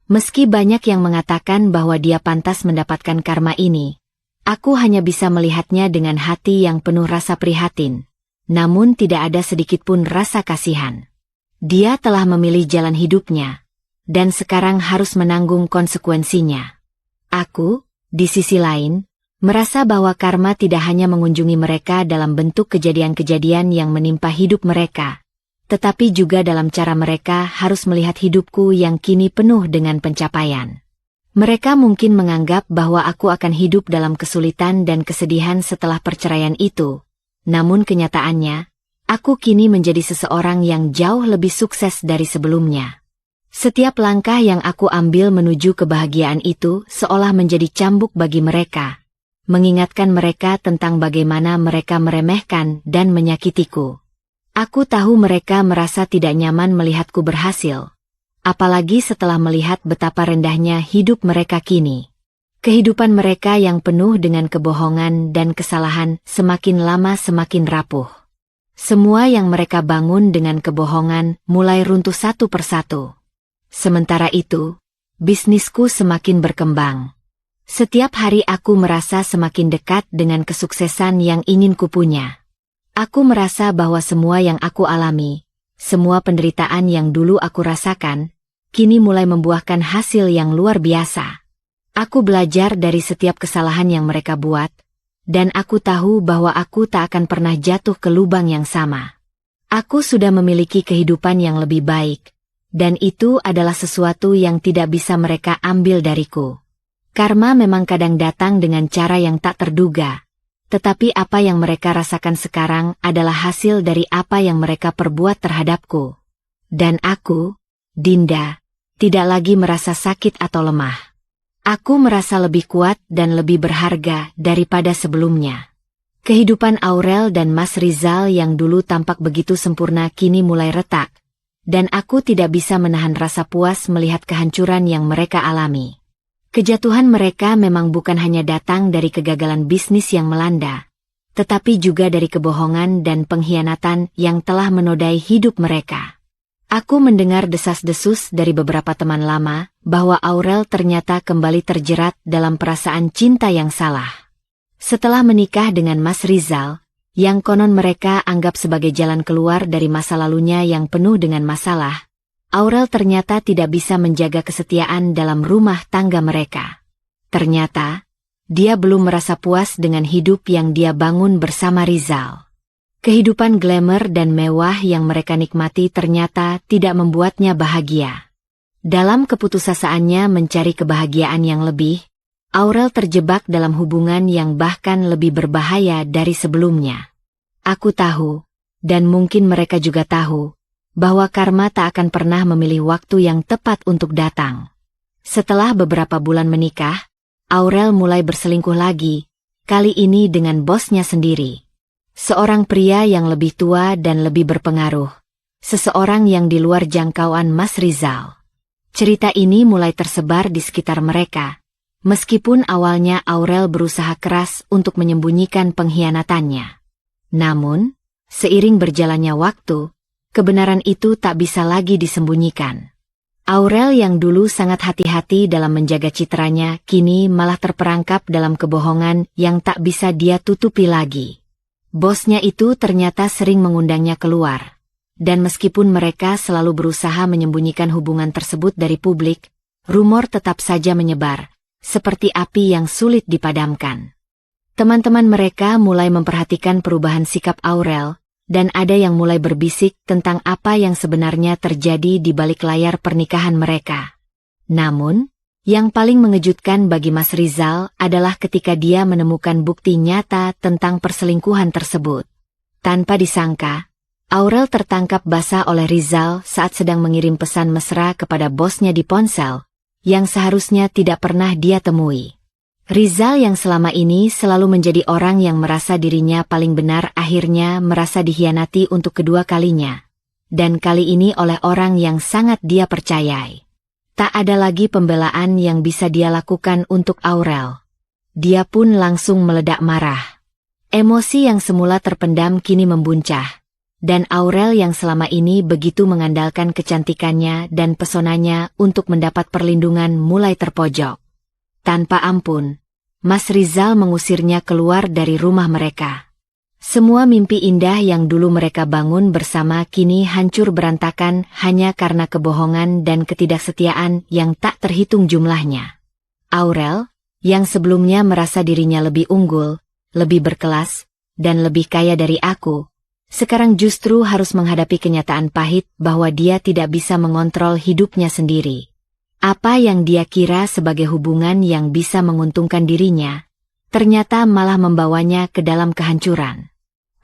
Meski banyak yang mengatakan bahwa dia pantas mendapatkan karma ini, aku hanya bisa melihatnya dengan hati yang penuh rasa prihatin, namun tidak ada sedikitpun rasa kasihan. Dia telah memilih jalan hidupnya, dan sekarang harus menanggung konsekuensinya. Aku, di sisi lain, merasa bahwa karma tidak hanya mengunjungi mereka dalam bentuk kejadian-kejadian yang menimpa hidup mereka, tetapi juga dalam cara mereka harus melihat hidupku yang kini penuh dengan pencapaian. Mereka mungkin menganggap bahwa aku akan hidup dalam kesulitan dan kesedihan setelah perceraian itu, namun kenyataannya, aku kini menjadi seseorang yang jauh lebih sukses dari sebelumnya. Setiap langkah yang aku ambil menuju kebahagiaan itu seolah menjadi cambuk bagi mereka, mengingatkan mereka tentang bagaimana mereka meremehkan dan menyakitiku. Aku tahu mereka merasa tidak nyaman melihatku berhasil, apalagi setelah melihat betapa rendahnya hidup mereka kini. Kehidupan mereka yang penuh dengan kebohongan dan kesalahan semakin lama semakin rapuh. Semua yang mereka bangun dengan kebohongan mulai runtuh satu persatu. Sementara itu, bisnisku semakin berkembang. Setiap hari aku merasa semakin dekat dengan kesuksesan yang ingin kupunya. Aku merasa bahwa semua yang aku alami, semua penderitaan yang dulu aku rasakan, kini mulai membuahkan hasil yang luar biasa. Aku belajar dari setiap kesalahan yang mereka buat, dan aku tahu bahwa aku tak akan pernah jatuh ke lubang yang sama. Aku sudah memiliki kehidupan yang lebih baik, dan itu adalah sesuatu yang tidak bisa mereka ambil dariku. Karma memang kadang datang dengan cara yang tak terduga, tetapi apa yang mereka rasakan sekarang adalah hasil dari apa yang mereka perbuat terhadapku. Dan aku, Dinda, tidak lagi merasa sakit atau lemah. Aku merasa lebih kuat dan lebih berharga daripada sebelumnya. Kehidupan Aurel dan Mas Rizal yang dulu tampak begitu sempurna kini mulai retak, dan aku tidak bisa menahan rasa puas melihat kehancuran yang mereka alami. Kejatuhan mereka memang bukan hanya datang dari kegagalan bisnis yang melanda, tetapi juga dari kebohongan dan pengkhianatan yang telah menodai hidup mereka. Aku mendengar desas-desus dari beberapa teman lama bahwa Aurel ternyata kembali terjerat dalam perasaan cinta yang salah. Setelah menikah dengan Mas Rizal, yang konon mereka anggap sebagai jalan keluar dari masa lalunya yang penuh dengan masalah, Aurel ternyata tidak bisa menjaga kesetiaan dalam rumah tangga mereka. Ternyata, dia belum merasa puas dengan hidup yang dia bangun bersama Rizal. Kehidupan glamour dan mewah yang mereka nikmati ternyata tidak membuatnya bahagia. Dalam keputusasanya mencari kebahagiaan yang lebih, Aurel terjebak dalam hubungan yang bahkan lebih berbahaya dari sebelumnya. Aku tahu, dan mungkin mereka juga tahu, bahwa karma tak akan pernah memilih waktu yang tepat untuk datang. Setelah beberapa bulan menikah, Aurel mulai berselingkuh lagi, kali ini dengan bosnya sendiri. Seorang pria yang lebih tua dan lebih berpengaruh, seseorang yang di luar jangkauan Mas Rizal. Cerita ini mulai tersebar di sekitar mereka, meskipun awalnya Aurel berusaha keras untuk menyembunyikan pengkhianatannya. Namun, seiring berjalannya waktu, kebenaran itu tak bisa lagi disembunyikan. Aurel yang dulu sangat hati-hati dalam menjaga citranya, kini malah terperangkap dalam kebohongan yang tak bisa dia tutupi lagi. Bosnya itu ternyata sering mengundangnya keluar. Dan meskipun mereka selalu berusaha menyembunyikan hubungan tersebut dari publik, rumor tetap saja menyebar, seperti api yang sulit dipadamkan. Teman-teman mereka mulai memperhatikan perubahan sikap Aurel, dan ada yang mulai berbisik tentang apa yang sebenarnya terjadi di balik layar pernikahan mereka. Namun, yang paling mengejutkan bagi Mas Rizal adalah ketika dia menemukan bukti nyata tentang perselingkuhan tersebut. Tanpa disangka, Aurel tertangkap basah oleh Rizal saat sedang mengirim pesan mesra kepada bosnya di ponsel, yang seharusnya tidak pernah dia temui. Rizal yang selama ini selalu menjadi orang yang merasa dirinya paling benar akhirnya merasa dikhianati untuk kedua kalinya. Dan kali ini oleh orang yang sangat dia percayai. Tak ada lagi pembelaan yang bisa dia lakukan untuk Aurel. Dia pun langsung meledak marah. Emosi yang semula terpendam kini membuncah. Dan Aurel yang selama ini begitu mengandalkan kecantikannya dan pesonanya untuk mendapat perlindungan mulai terpojok. Tanpa ampun, Mas Rizal mengusirnya keluar dari rumah mereka. Semua mimpi indah yang dulu mereka bangun bersama kini hancur berantakan hanya karena kebohongan dan ketidaksetiaan yang tak terhitung jumlahnya. Aurel, yang sebelumnya merasa dirinya lebih unggul, lebih berkelas, dan lebih kaya dari aku, sekarang justru harus menghadapi kenyataan pahit bahwa dia tidak bisa mengontrol hidupnya sendiri. Apa yang dia kira sebagai hubungan yang bisa menguntungkan dirinya, ternyata malah membawanya ke dalam kehancuran.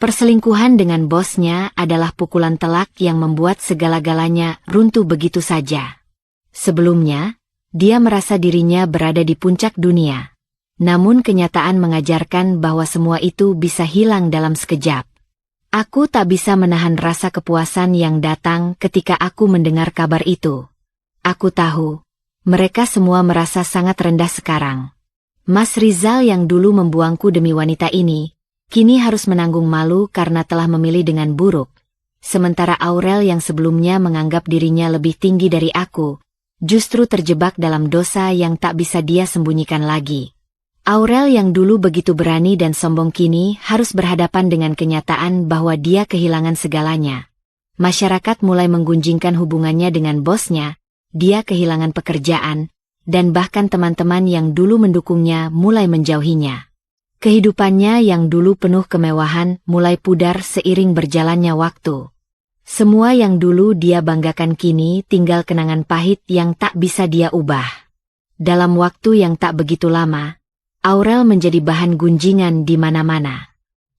Perselingkuhan dengan bosnya adalah pukulan telak yang membuat segala-galanya runtuh begitu saja. Sebelumnya, dia merasa dirinya berada di puncak dunia. Namun kenyataan mengajarkan bahwa semua itu bisa hilang dalam sekejap. Aku tak bisa menahan rasa kepuasan yang datang ketika aku mendengar kabar itu. Aku tahu, mereka semua merasa sangat rendah sekarang. Mas Rizal yang dulu membuangku demi wanita ini, kini harus menanggung malu karena telah memilih dengan buruk. Sementara Aurel yang sebelumnya menganggap dirinya lebih tinggi dari aku, justru terjebak dalam dosa yang tak bisa dia sembunyikan lagi. Aurel yang dulu begitu berani dan sombong kini harus berhadapan dengan kenyataan bahwa dia kehilangan segalanya. Masyarakat mulai menggunjingkan hubungannya dengan bosnya, dia kehilangan pekerjaan, dan bahkan teman-teman yang dulu mendukungnya mulai menjauhinya. Kehidupannya yang dulu penuh kemewahan mulai pudar seiring berjalannya waktu. Semua yang dulu dia banggakan kini tinggal kenangan pahit yang tak bisa dia ubah. Dalam waktu yang tak begitu lama, Aurel menjadi bahan gunjingan di mana-mana.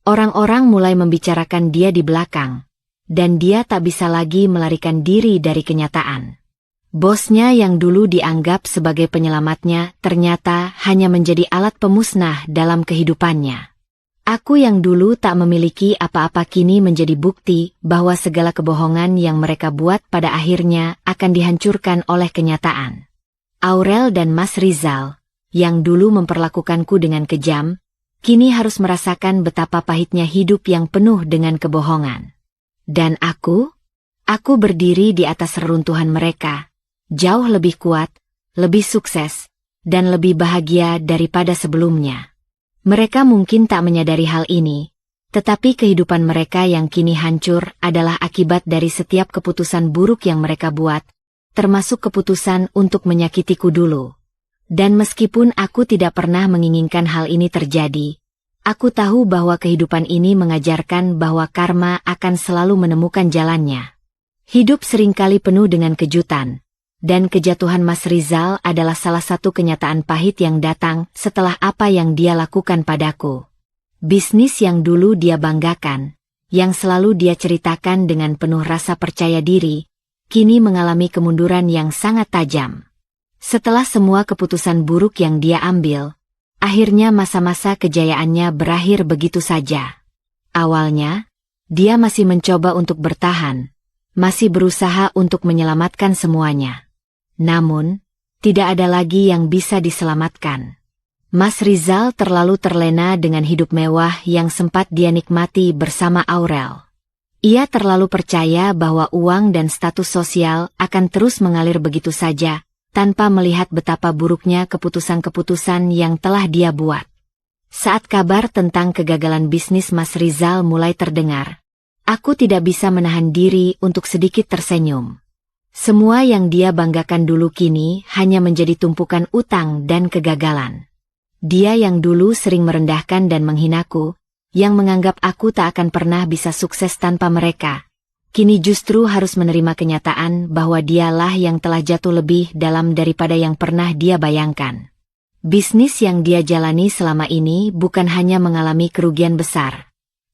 Orang-orang mulai membicarakan dia di belakang, dan dia tak bisa lagi melarikan diri dari kenyataan. Bosnya yang dulu dianggap sebagai penyelamatnya ternyata hanya menjadi alat pemusnah dalam kehidupannya. Aku yang dulu tak memiliki apa-apa kini menjadi bukti bahwa segala kebohongan yang mereka buat pada akhirnya akan dihancurkan oleh kenyataan. Aurel dan Mas Rizal, yang dulu memperlakukanku dengan kejam, kini harus merasakan betapa pahitnya hidup yang penuh dengan kebohongan. Dan aku berdiri di atas reruntuhan mereka. Jauh lebih kuat, lebih sukses, dan lebih bahagia daripada sebelumnya. Mereka mungkin tak menyadari hal ini, tetapi kehidupan mereka yang kini hancur adalah akibat dari setiap keputusan buruk yang mereka buat, termasuk keputusan untuk menyakitiku dulu. Dan meskipun aku tidak pernah menginginkan hal ini terjadi, aku tahu bahwa kehidupan ini mengajarkan bahwa karma akan selalu menemukan jalannya. Hidup seringkali penuh dengan kejutan. Dan kejatuhan Mas Rizal adalah salah satu kenyataan pahit yang datang setelah apa yang dia lakukan padaku. Bisnis yang dulu dia banggakan, yang selalu dia ceritakan dengan penuh rasa percaya diri, kini mengalami kemunduran yang sangat tajam. Setelah semua keputusan buruk yang dia ambil, akhirnya masa-masa kejayaannya berakhir begitu saja. Awalnya, dia masih mencoba untuk bertahan, masih berusaha untuk menyelamatkan semuanya. Namun, tidak ada lagi yang bisa diselamatkan. Mas Rizal terlalu terlena dengan hidup mewah yang sempat dia nikmati bersama Aurel. Ia terlalu percaya bahwa uang dan status sosial akan terus mengalir begitu saja, tanpa melihat betapa buruknya keputusan-keputusan yang telah dia buat. Saat kabar tentang kegagalan bisnis Mas Rizal mulai terdengar, aku tidak bisa menahan diri untuk sedikit tersenyum. Semua yang dia banggakan dulu kini hanya menjadi tumpukan utang dan kegagalan. Dia yang dulu sering merendahkan dan menghinaku, yang menganggap aku tak akan pernah bisa sukses tanpa mereka, kini justru harus menerima kenyataan bahwa dialah yang telah jatuh lebih dalam daripada yang pernah dia bayangkan. Bisnis yang dia jalani selama ini bukan hanya mengalami kerugian besar,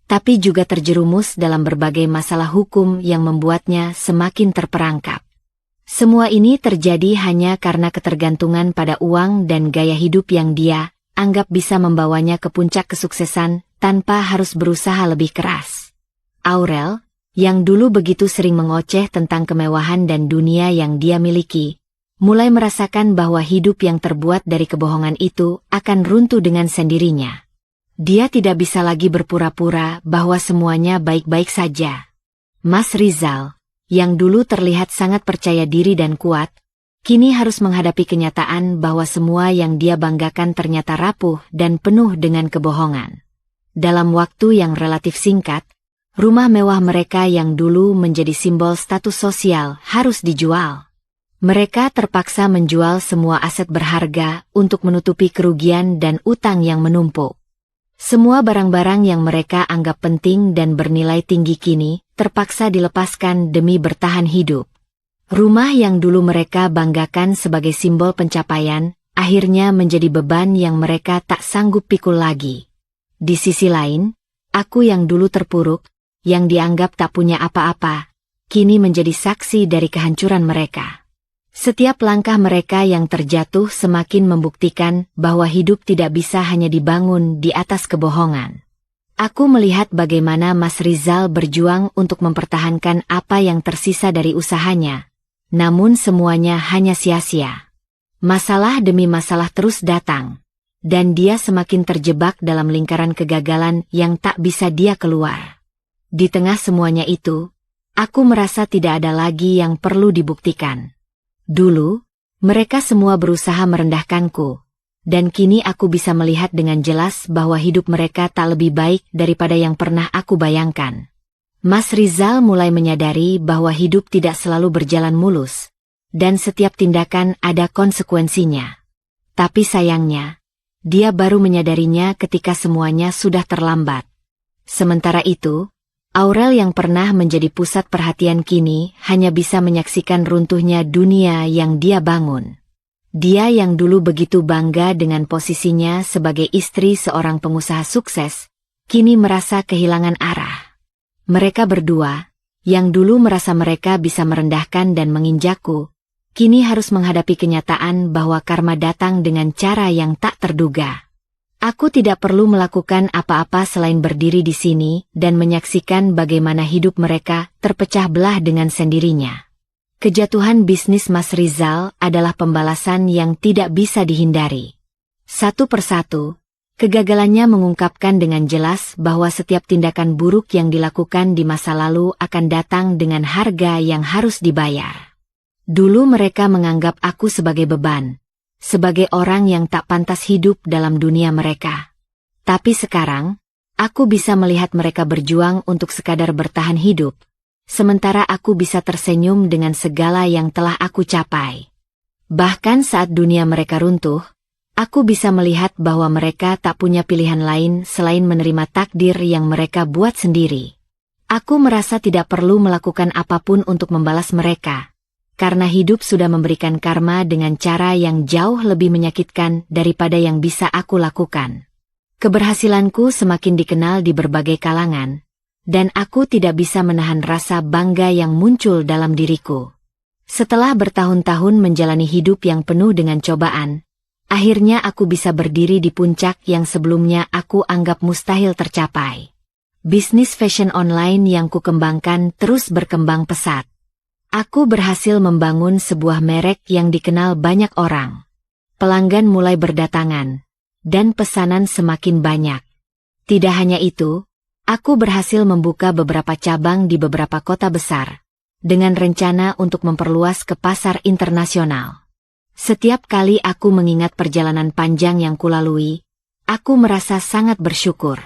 tapi juga terjerumus dalam berbagai masalah hukum yang membuatnya semakin terperangkap. Semua ini terjadi hanya karena ketergantungan pada uang dan gaya hidup yang dia anggap bisa membawanya ke puncak kesuksesan tanpa harus berusaha lebih keras. Aurel, yang dulu begitu sering mengoceh tentang kemewahan dan dunia yang dia miliki, mulai merasakan bahwa hidup yang terbuat dari kebohongan itu akan runtuh dengan sendirinya. Dia tidak bisa lagi berpura-pura bahwa semuanya baik-baik saja. Mas Rizal, yang dulu terlihat sangat percaya diri dan kuat, kini harus menghadapi kenyataan bahwa semua yang dia banggakan ternyata rapuh dan penuh dengan kebohongan. Dalam waktu yang relatif singkat, rumah mewah mereka yang dulu menjadi simbol status sosial harus dijual. Mereka terpaksa menjual semua aset berharga untuk menutupi kerugian dan utang yang menumpuk. Semua barang-barang yang mereka anggap penting dan bernilai tinggi kini terpaksa dilepaskan demi bertahan hidup. Rumah yang dulu mereka banggakan sebagai simbol pencapaian, akhirnya menjadi beban yang mereka tak sanggup pikul lagi. Di sisi lain, aku yang dulu terpuruk, yang dianggap tak punya apa-apa, kini menjadi saksi dari kehancuran mereka. Setiap langkah mereka yang terjatuh semakin membuktikan bahwa hidup tidak bisa hanya dibangun di atas kebohongan. Aku melihat bagaimana Mas Rizal berjuang untuk mempertahankan apa yang tersisa dari usahanya. Namun semuanya hanya sia-sia. Masalah demi masalah terus datang, dan dia semakin terjebak dalam lingkaran kegagalan yang tak bisa dia keluar. Di tengah semuanya itu, aku merasa tidak ada lagi yang perlu dibuktikan. Dulu, mereka semua berusaha merendahkanku, dan kini aku bisa melihat dengan jelas bahwa hidup mereka tak lebih baik daripada yang pernah aku bayangkan. Mas Rizal mulai menyadari bahwa hidup tidak selalu berjalan mulus, dan setiap tindakan ada konsekuensinya. Tapi sayangnya, dia baru menyadarinya ketika semuanya sudah terlambat. Sementara itu, Aurel yang pernah menjadi pusat perhatian kini hanya bisa menyaksikan runtuhnya dunia yang dia bangun. Dia yang dulu begitu bangga dengan posisinya sebagai istri seorang pengusaha sukses, kini merasa kehilangan arah. Mereka berdua, yang dulu merasa mereka bisa merendahkan dan menginjakku, kini harus menghadapi kenyataan bahwa karma datang dengan cara yang tak terduga. Aku tidak perlu melakukan apa-apa selain berdiri di sini dan menyaksikan bagaimana hidup mereka terpecah belah dengan sendirinya. Kejatuhan bisnis Mas Rizal adalah pembalasan yang tidak bisa dihindari. Satu persatu, kegagalannya mengungkapkan dengan jelas bahwa setiap tindakan buruk yang dilakukan di masa lalu akan datang dengan harga yang harus dibayar. Dulu mereka menganggap aku sebagai beban, sebagai orang yang tak pantas hidup dalam dunia mereka. Tapi sekarang, aku bisa melihat mereka berjuang untuk sekadar bertahan hidup, sementara aku bisa tersenyum dengan segala yang telah aku capai. Bahkan saat dunia mereka runtuh, aku bisa melihat bahwa mereka tak punya pilihan lain selain menerima takdir yang mereka buat sendiri. Aku merasa tidak perlu melakukan apapun untuk membalas mereka, karena hidup sudah memberikan karma dengan cara yang jauh lebih menyakitkan daripada yang bisa aku lakukan. Keberhasilanku semakin dikenal di berbagai kalangan, dan aku tidak bisa menahan rasa bangga yang muncul dalam diriku. Setelah bertahun-tahun menjalani hidup yang penuh dengan cobaan, akhirnya aku bisa berdiri di puncak yang sebelumnya aku anggap mustahil tercapai. Bisnis fashion online yang kukembangkan terus berkembang pesat. Aku berhasil membangun sebuah merek yang dikenal banyak orang. Pelanggan mulai berdatangan, dan pesanan semakin banyak. Tidak hanya itu, Aku berhasil membuka beberapa cabang di beberapa kota besar, dengan rencana untuk memperluas ke pasar internasional. Setiap kali aku mengingat perjalanan panjang yang kulalui, aku merasa sangat bersyukur.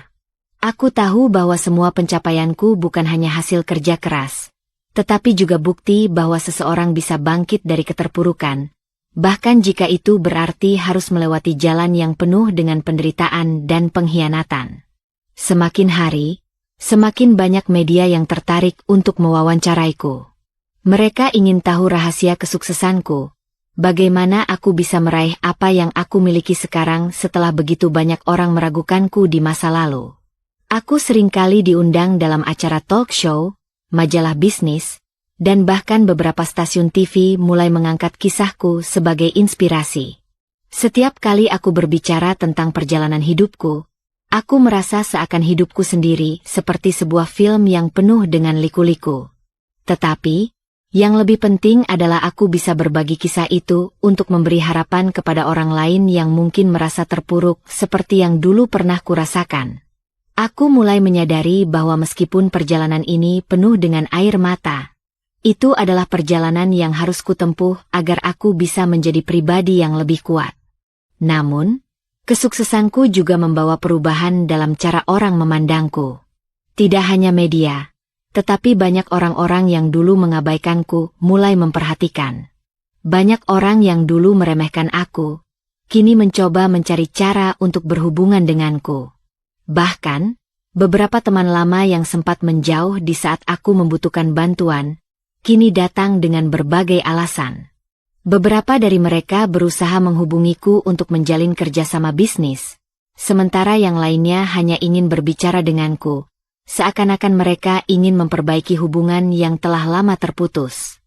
Aku tahu bahwa semua pencapaianku bukan hanya hasil kerja keras, tetapi juga bukti bahwa seseorang bisa bangkit dari keterpurukan, bahkan jika itu berarti harus melewati jalan yang penuh dengan penderitaan dan pengkhianatan. Semakin hari, semakin banyak media yang tertarik untuk mewawancaraiku. Mereka ingin tahu rahasia kesuksesanku, bagaimana aku bisa meraih apa yang aku miliki sekarang setelah begitu banyak orang meragukanku di masa lalu. Aku seringkali diundang dalam acara talk show, majalah bisnis, dan bahkan beberapa stasiun TV mulai mengangkat kisahku sebagai inspirasi. Setiap kali aku berbicara tentang perjalanan hidupku, aku merasa seakan hidupku sendiri seperti sebuah film yang penuh dengan liku-liku. Tetapi, yang lebih penting adalah aku bisa berbagi kisah itu untuk memberi harapan kepada orang lain yang mungkin merasa terpuruk seperti yang dulu pernah kurasakan. Aku mulai menyadari bahwa meskipun perjalanan ini penuh dengan air mata, itu adalah perjalanan yang harus kutempuh agar aku bisa menjadi pribadi yang lebih kuat. Namun, kesuksesanku juga membawa perubahan dalam cara orang memandangku. Tidak hanya media, tetapi banyak orang-orang yang dulu mengabaikanku mulai memperhatikan. Banyak orang yang dulu meremehkan aku, kini mencoba mencari cara untuk berhubungan denganku. Bahkan, beberapa teman lama yang sempat menjauh di saat aku membutuhkan bantuan, kini datang dengan berbagai alasan. Beberapa dari mereka berusaha menghubungiku untuk menjalin kerjasama bisnis, sementara yang lainnya hanya ingin berbicara denganku, seakan-akan mereka ingin memperbaiki hubungan yang telah lama terputus.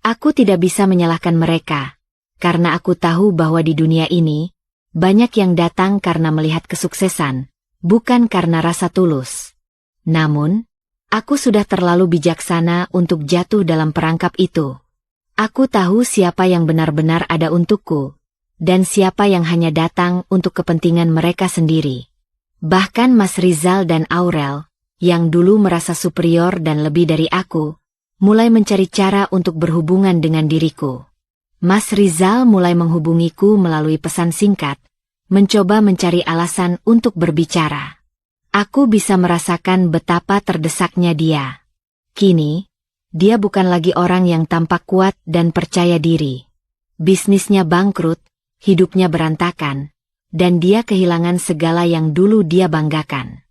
Aku tidak bisa menyalahkan mereka, karena aku tahu bahwa di dunia ini, banyak yang datang karena melihat kesuksesan, bukan karena rasa tulus. Namun, aku sudah terlalu bijaksana untuk jatuh dalam perangkap itu. Aku tahu siapa yang benar-benar ada untukku, dan siapa yang hanya datang untuk kepentingan mereka sendiri. Bahkan Mas Rizal dan Aurel, yang dulu merasa superior dan lebih dari aku, mulai mencari cara untuk berhubungan dengan diriku. Mas Rizal mulai menghubungiku melalui pesan singkat, mencoba mencari alasan untuk berbicara. Aku bisa merasakan betapa terdesaknya dia. Kini, dia bukan lagi orang yang tampak kuat dan percaya diri. Bisnisnya bangkrut, hidupnya berantakan, dan dia kehilangan segala yang dulu dia banggakan.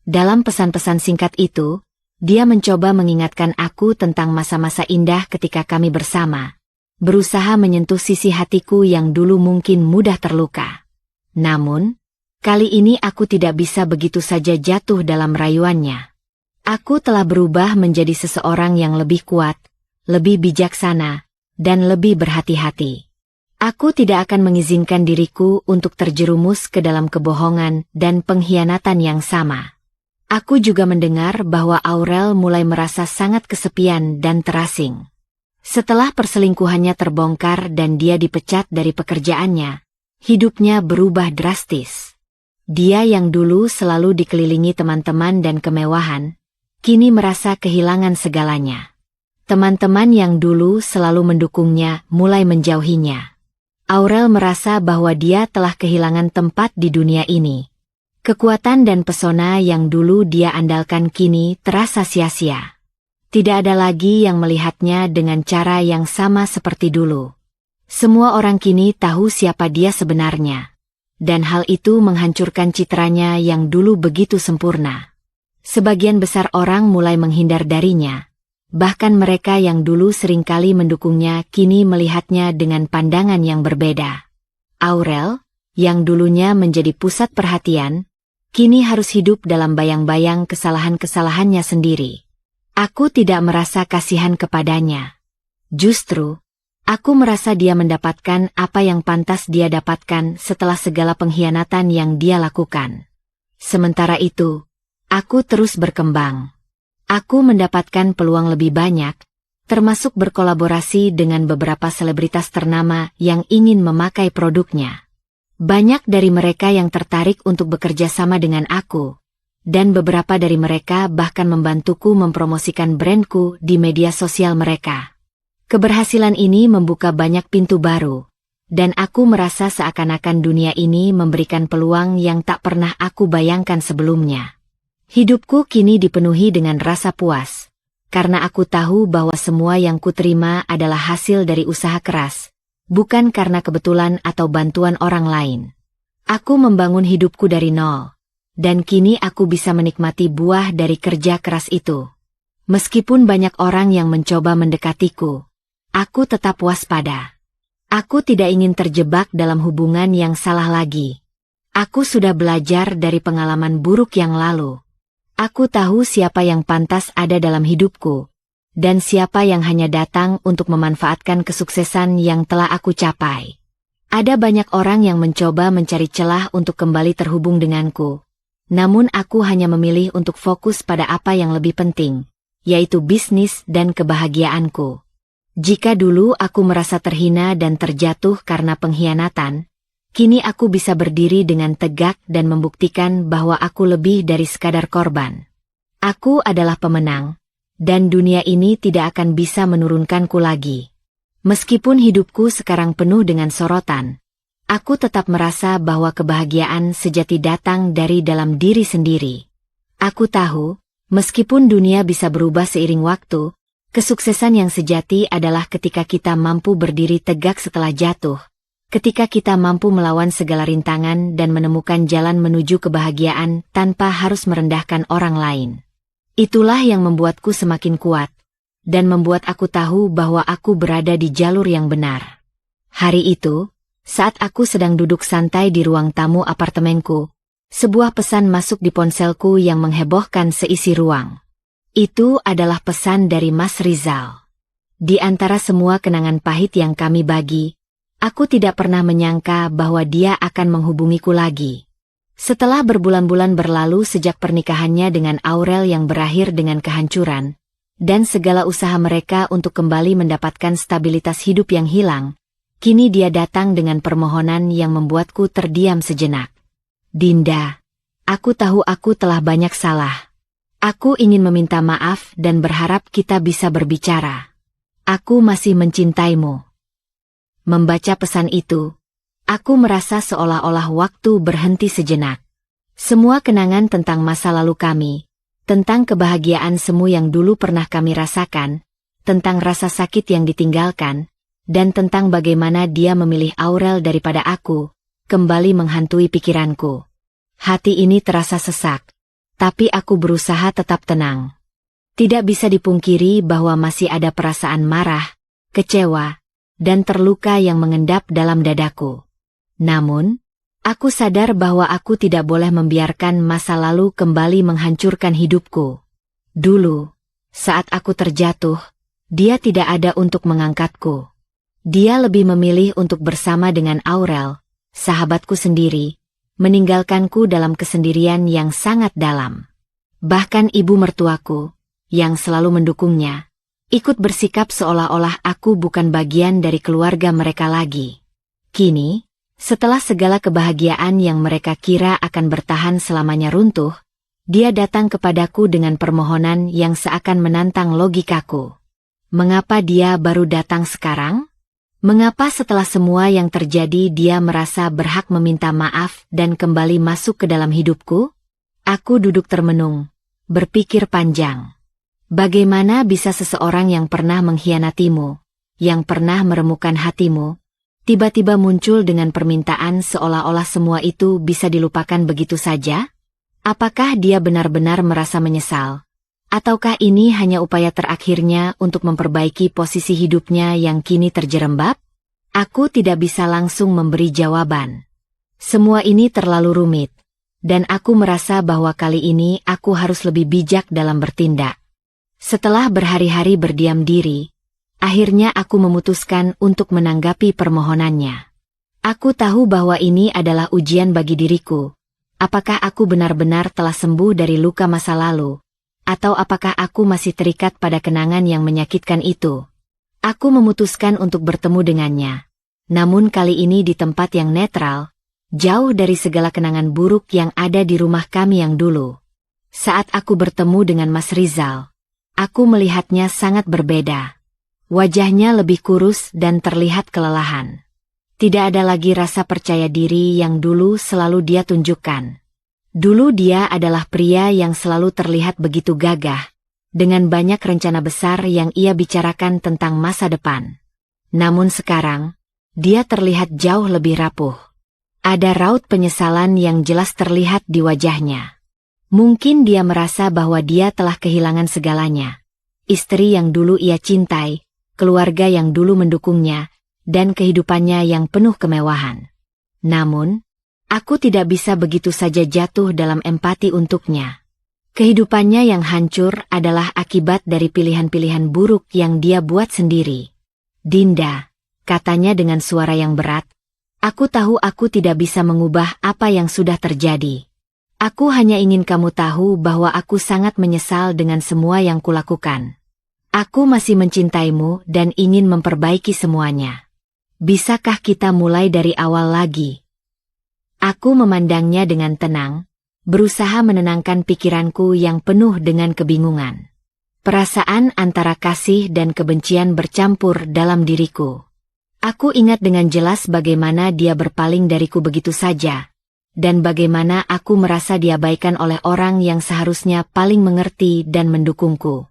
Dalam pesan-pesan singkat itu, dia mencoba mengingatkan aku tentang masa-masa indah ketika kami bersama, berusaha menyentuh sisi hatiku yang dulu mungkin mudah terluka. Namun, kali ini aku tidak bisa begitu saja jatuh dalam rayuannya. Aku telah berubah menjadi seseorang yang lebih kuat, lebih bijaksana, dan lebih berhati-hati. Aku tidak akan mengizinkan diriku untuk terjerumus ke dalam kebohongan dan pengkhianatan yang sama. Aku juga mendengar bahwa Aurel mulai merasa sangat kesepian dan terasing. Setelah perselingkuhannya terbongkar dan dia dipecat dari pekerjaannya, hidupnya berubah drastis. Dia yang dulu selalu dikelilingi teman-teman dan kemewahan, kini merasa kehilangan segalanya. Teman-teman yang dulu selalu mendukungnya mulai menjauhinya. Aurel merasa bahwa dia telah kehilangan tempat di dunia ini. Kekuatan dan pesona yang dulu dia andalkan kini terasa sia-sia. Tidak ada lagi yang melihatnya dengan cara yang sama seperti dulu. Semua orang kini tahu siapa dia sebenarnya. Dan hal itu menghancurkan citranya yang dulu begitu sempurna. Sebagian besar orang mulai menghindar darinya. Bahkan mereka yang dulu seringkali mendukungnya kini melihatnya dengan pandangan yang berbeda. Aurel, yang dulunya menjadi pusat perhatian, kini harus hidup dalam bayang-bayang kesalahan-kesalahannya sendiri. Aku tidak merasa kasihan kepadanya. Justru, aku merasa dia mendapatkan apa yang pantas dia dapatkan setelah segala pengkhianatan yang dia lakukan. Sementara itu, aku terus berkembang. Aku mendapatkan peluang lebih banyak, termasuk berkolaborasi dengan beberapa selebritas ternama yang ingin memakai produknya. Banyak dari mereka yang tertarik untuk bekerja sama dengan aku, dan beberapa dari mereka bahkan membantuku mempromosikan brandku di media sosial mereka. Keberhasilan ini membuka banyak pintu baru, dan aku merasa seakan-akan dunia ini memberikan peluang yang tak pernah aku bayangkan sebelumnya. Hidupku kini dipenuhi dengan rasa puas, karena aku tahu bahwa semua yang kuterima adalah hasil dari usaha keras, bukan karena kebetulan atau bantuan orang lain. Aku membangun hidupku dari nol, dan kini aku bisa menikmati buah dari kerja keras itu. Meskipun banyak orang yang mencoba mendekatiku, aku tetap waspada. Aku tidak ingin terjebak dalam hubungan yang salah lagi. Aku sudah belajar dari pengalaman buruk yang lalu. Aku tahu siapa yang pantas ada dalam hidupku, dan siapa yang hanya datang untuk memanfaatkan kesuksesan yang telah aku capai. Ada banyak orang yang mencoba mencari celah untuk kembali terhubung denganku, namun aku hanya memilih untuk fokus pada apa yang lebih penting, yaitu bisnis dan kebahagiaanku. Jika dulu aku merasa terhina dan terjatuh karena pengkhianatan, kini aku bisa berdiri dengan tegak dan membuktikan bahwa aku lebih dari sekadar korban. Aku adalah pemenang, dan dunia ini tidak akan bisa menurunkanku lagi. Meskipun hidupku sekarang penuh dengan sorotan, aku tetap merasa bahwa kebahagiaan sejati datang dari dalam diri sendiri. Aku tahu, meskipun dunia bisa berubah seiring waktu, kesuksesan yang sejati adalah ketika kita mampu berdiri tegak setelah jatuh. Ketika kita mampu melawan segala rintangan dan menemukan jalan menuju kebahagiaan tanpa harus merendahkan orang lain. Itulah yang membuatku semakin kuat, dan membuat aku tahu bahwa aku berada di jalur yang benar. Hari itu, saat aku sedang duduk santai di ruang tamu apartemenku, sebuah pesan masuk di ponselku yang menghebohkan seisi ruang. Itu adalah pesan dari Mas Rizal. Di antara semua kenangan pahit yang kami bagi, aku tidak pernah menyangka bahwa dia akan menghubungiku lagi. Setelah berbulan-bulan berlalu sejak pernikahannya dengan Aurel yang berakhir dengan kehancuran, dan segala usaha mereka untuk kembali mendapatkan stabilitas hidup yang hilang, kini dia datang dengan permohonan yang membuatku terdiam sejenak. Dinda, aku tahu aku telah banyak salah. Aku ingin meminta maaf dan berharap kita bisa berbicara. Aku masih mencintaimu. Membaca pesan itu, aku merasa seolah-olah waktu berhenti sejenak. Semua kenangan tentang masa lalu kami, tentang kebahagiaan semu yang dulu pernah kami rasakan, tentang rasa sakit yang ditinggalkan, dan tentang bagaimana dia memilih Aurel daripada aku, kembali menghantui pikiranku. Hati ini terasa sesak, tapi aku berusaha tetap tenang. Tidak bisa dipungkiri bahwa masih ada perasaan marah, kecewa, dan terluka yang mengendap dalam dadaku. Namun, aku sadar bahwa aku tidak boleh membiarkan masa lalu kembali menghancurkan hidupku. Dulu, saat aku terjatuh, dia tidak ada untuk mengangkatku. Dia lebih memilih untuk bersama dengan Aurel, sahabatku sendiri, meninggalkanku dalam kesendirian yang sangat dalam. Bahkan ibu mertuaku, yang selalu mendukungnya, ikut bersikap seolah-olah aku bukan bagian dari keluarga mereka lagi. Kini, setelah segala kebahagiaan yang mereka kira akan bertahan selamanya runtuh, dia datang kepadaku dengan permohonan yang seakan menantang logikaku. Mengapa dia baru datang sekarang? Mengapa setelah semua yang terjadi dia merasa berhak meminta maaf dan kembali masuk ke dalam hidupku? Aku duduk termenung, berpikir panjang. Bagaimana bisa seseorang yang pernah mengkhianatimu, yang pernah meremukan hatimu, tiba-tiba muncul dengan permintaan seolah-olah semua itu bisa dilupakan begitu saja? Apakah dia benar-benar merasa menyesal? Ataukah ini hanya upaya terakhirnya untuk memperbaiki posisi hidupnya yang kini terjerembab? Aku tidak bisa langsung memberi jawaban. Semua ini terlalu rumit, dan aku merasa bahwa kali ini aku harus lebih bijak dalam bertindak. Setelah berhari-hari berdiam diri, akhirnya aku memutuskan untuk menanggapi permohonannya. Aku tahu bahwa ini adalah ujian bagi diriku. Apakah aku benar-benar telah sembuh dari luka masa lalu? Atau apakah aku masih terikat pada kenangan yang menyakitkan itu? Aku memutuskan untuk bertemu dengannya. Namun kali ini di tempat yang netral, jauh dari segala kenangan buruk yang ada di rumah kami yang dulu. Saat aku bertemu dengan Mas Rizal, aku melihatnya sangat berbeda. Wajahnya lebih kurus dan terlihat kelelahan. Tidak ada lagi rasa percaya diri yang dulu selalu dia tunjukkan. Dulu dia adalah pria yang selalu terlihat begitu gagah, dengan banyak rencana besar yang ia bicarakan tentang masa depan. Namun sekarang, dia terlihat jauh lebih rapuh. Ada raut penyesalan yang jelas terlihat di wajahnya. Mungkin dia merasa bahwa dia telah kehilangan segalanya. Istri yang dulu ia cintai, keluarga yang dulu mendukungnya, dan kehidupannya yang penuh kemewahan. Namun, aku tidak bisa begitu saja jatuh dalam empati untuknya. Kehidupannya yang hancur adalah akibat dari pilihan-pilihan buruk yang dia buat sendiri. Dinda, katanya dengan suara yang berat, aku tahu aku tidak bisa mengubah apa yang sudah terjadi. Aku hanya ingin kamu tahu bahwa aku sangat menyesal dengan semua yang kulakukan. Aku masih mencintaimu dan ingin memperbaiki semuanya. Bisakah kita mulai dari awal lagi? Aku memandangnya dengan tenang, berusaha menenangkan pikiranku yang penuh dengan kebingungan. Perasaan antara kasih dan kebencian bercampur dalam diriku. Aku ingat dengan jelas bagaimana dia berpaling dariku begitu saja, dan bagaimana aku merasa diabaikan oleh orang yang seharusnya paling mengerti dan mendukungku.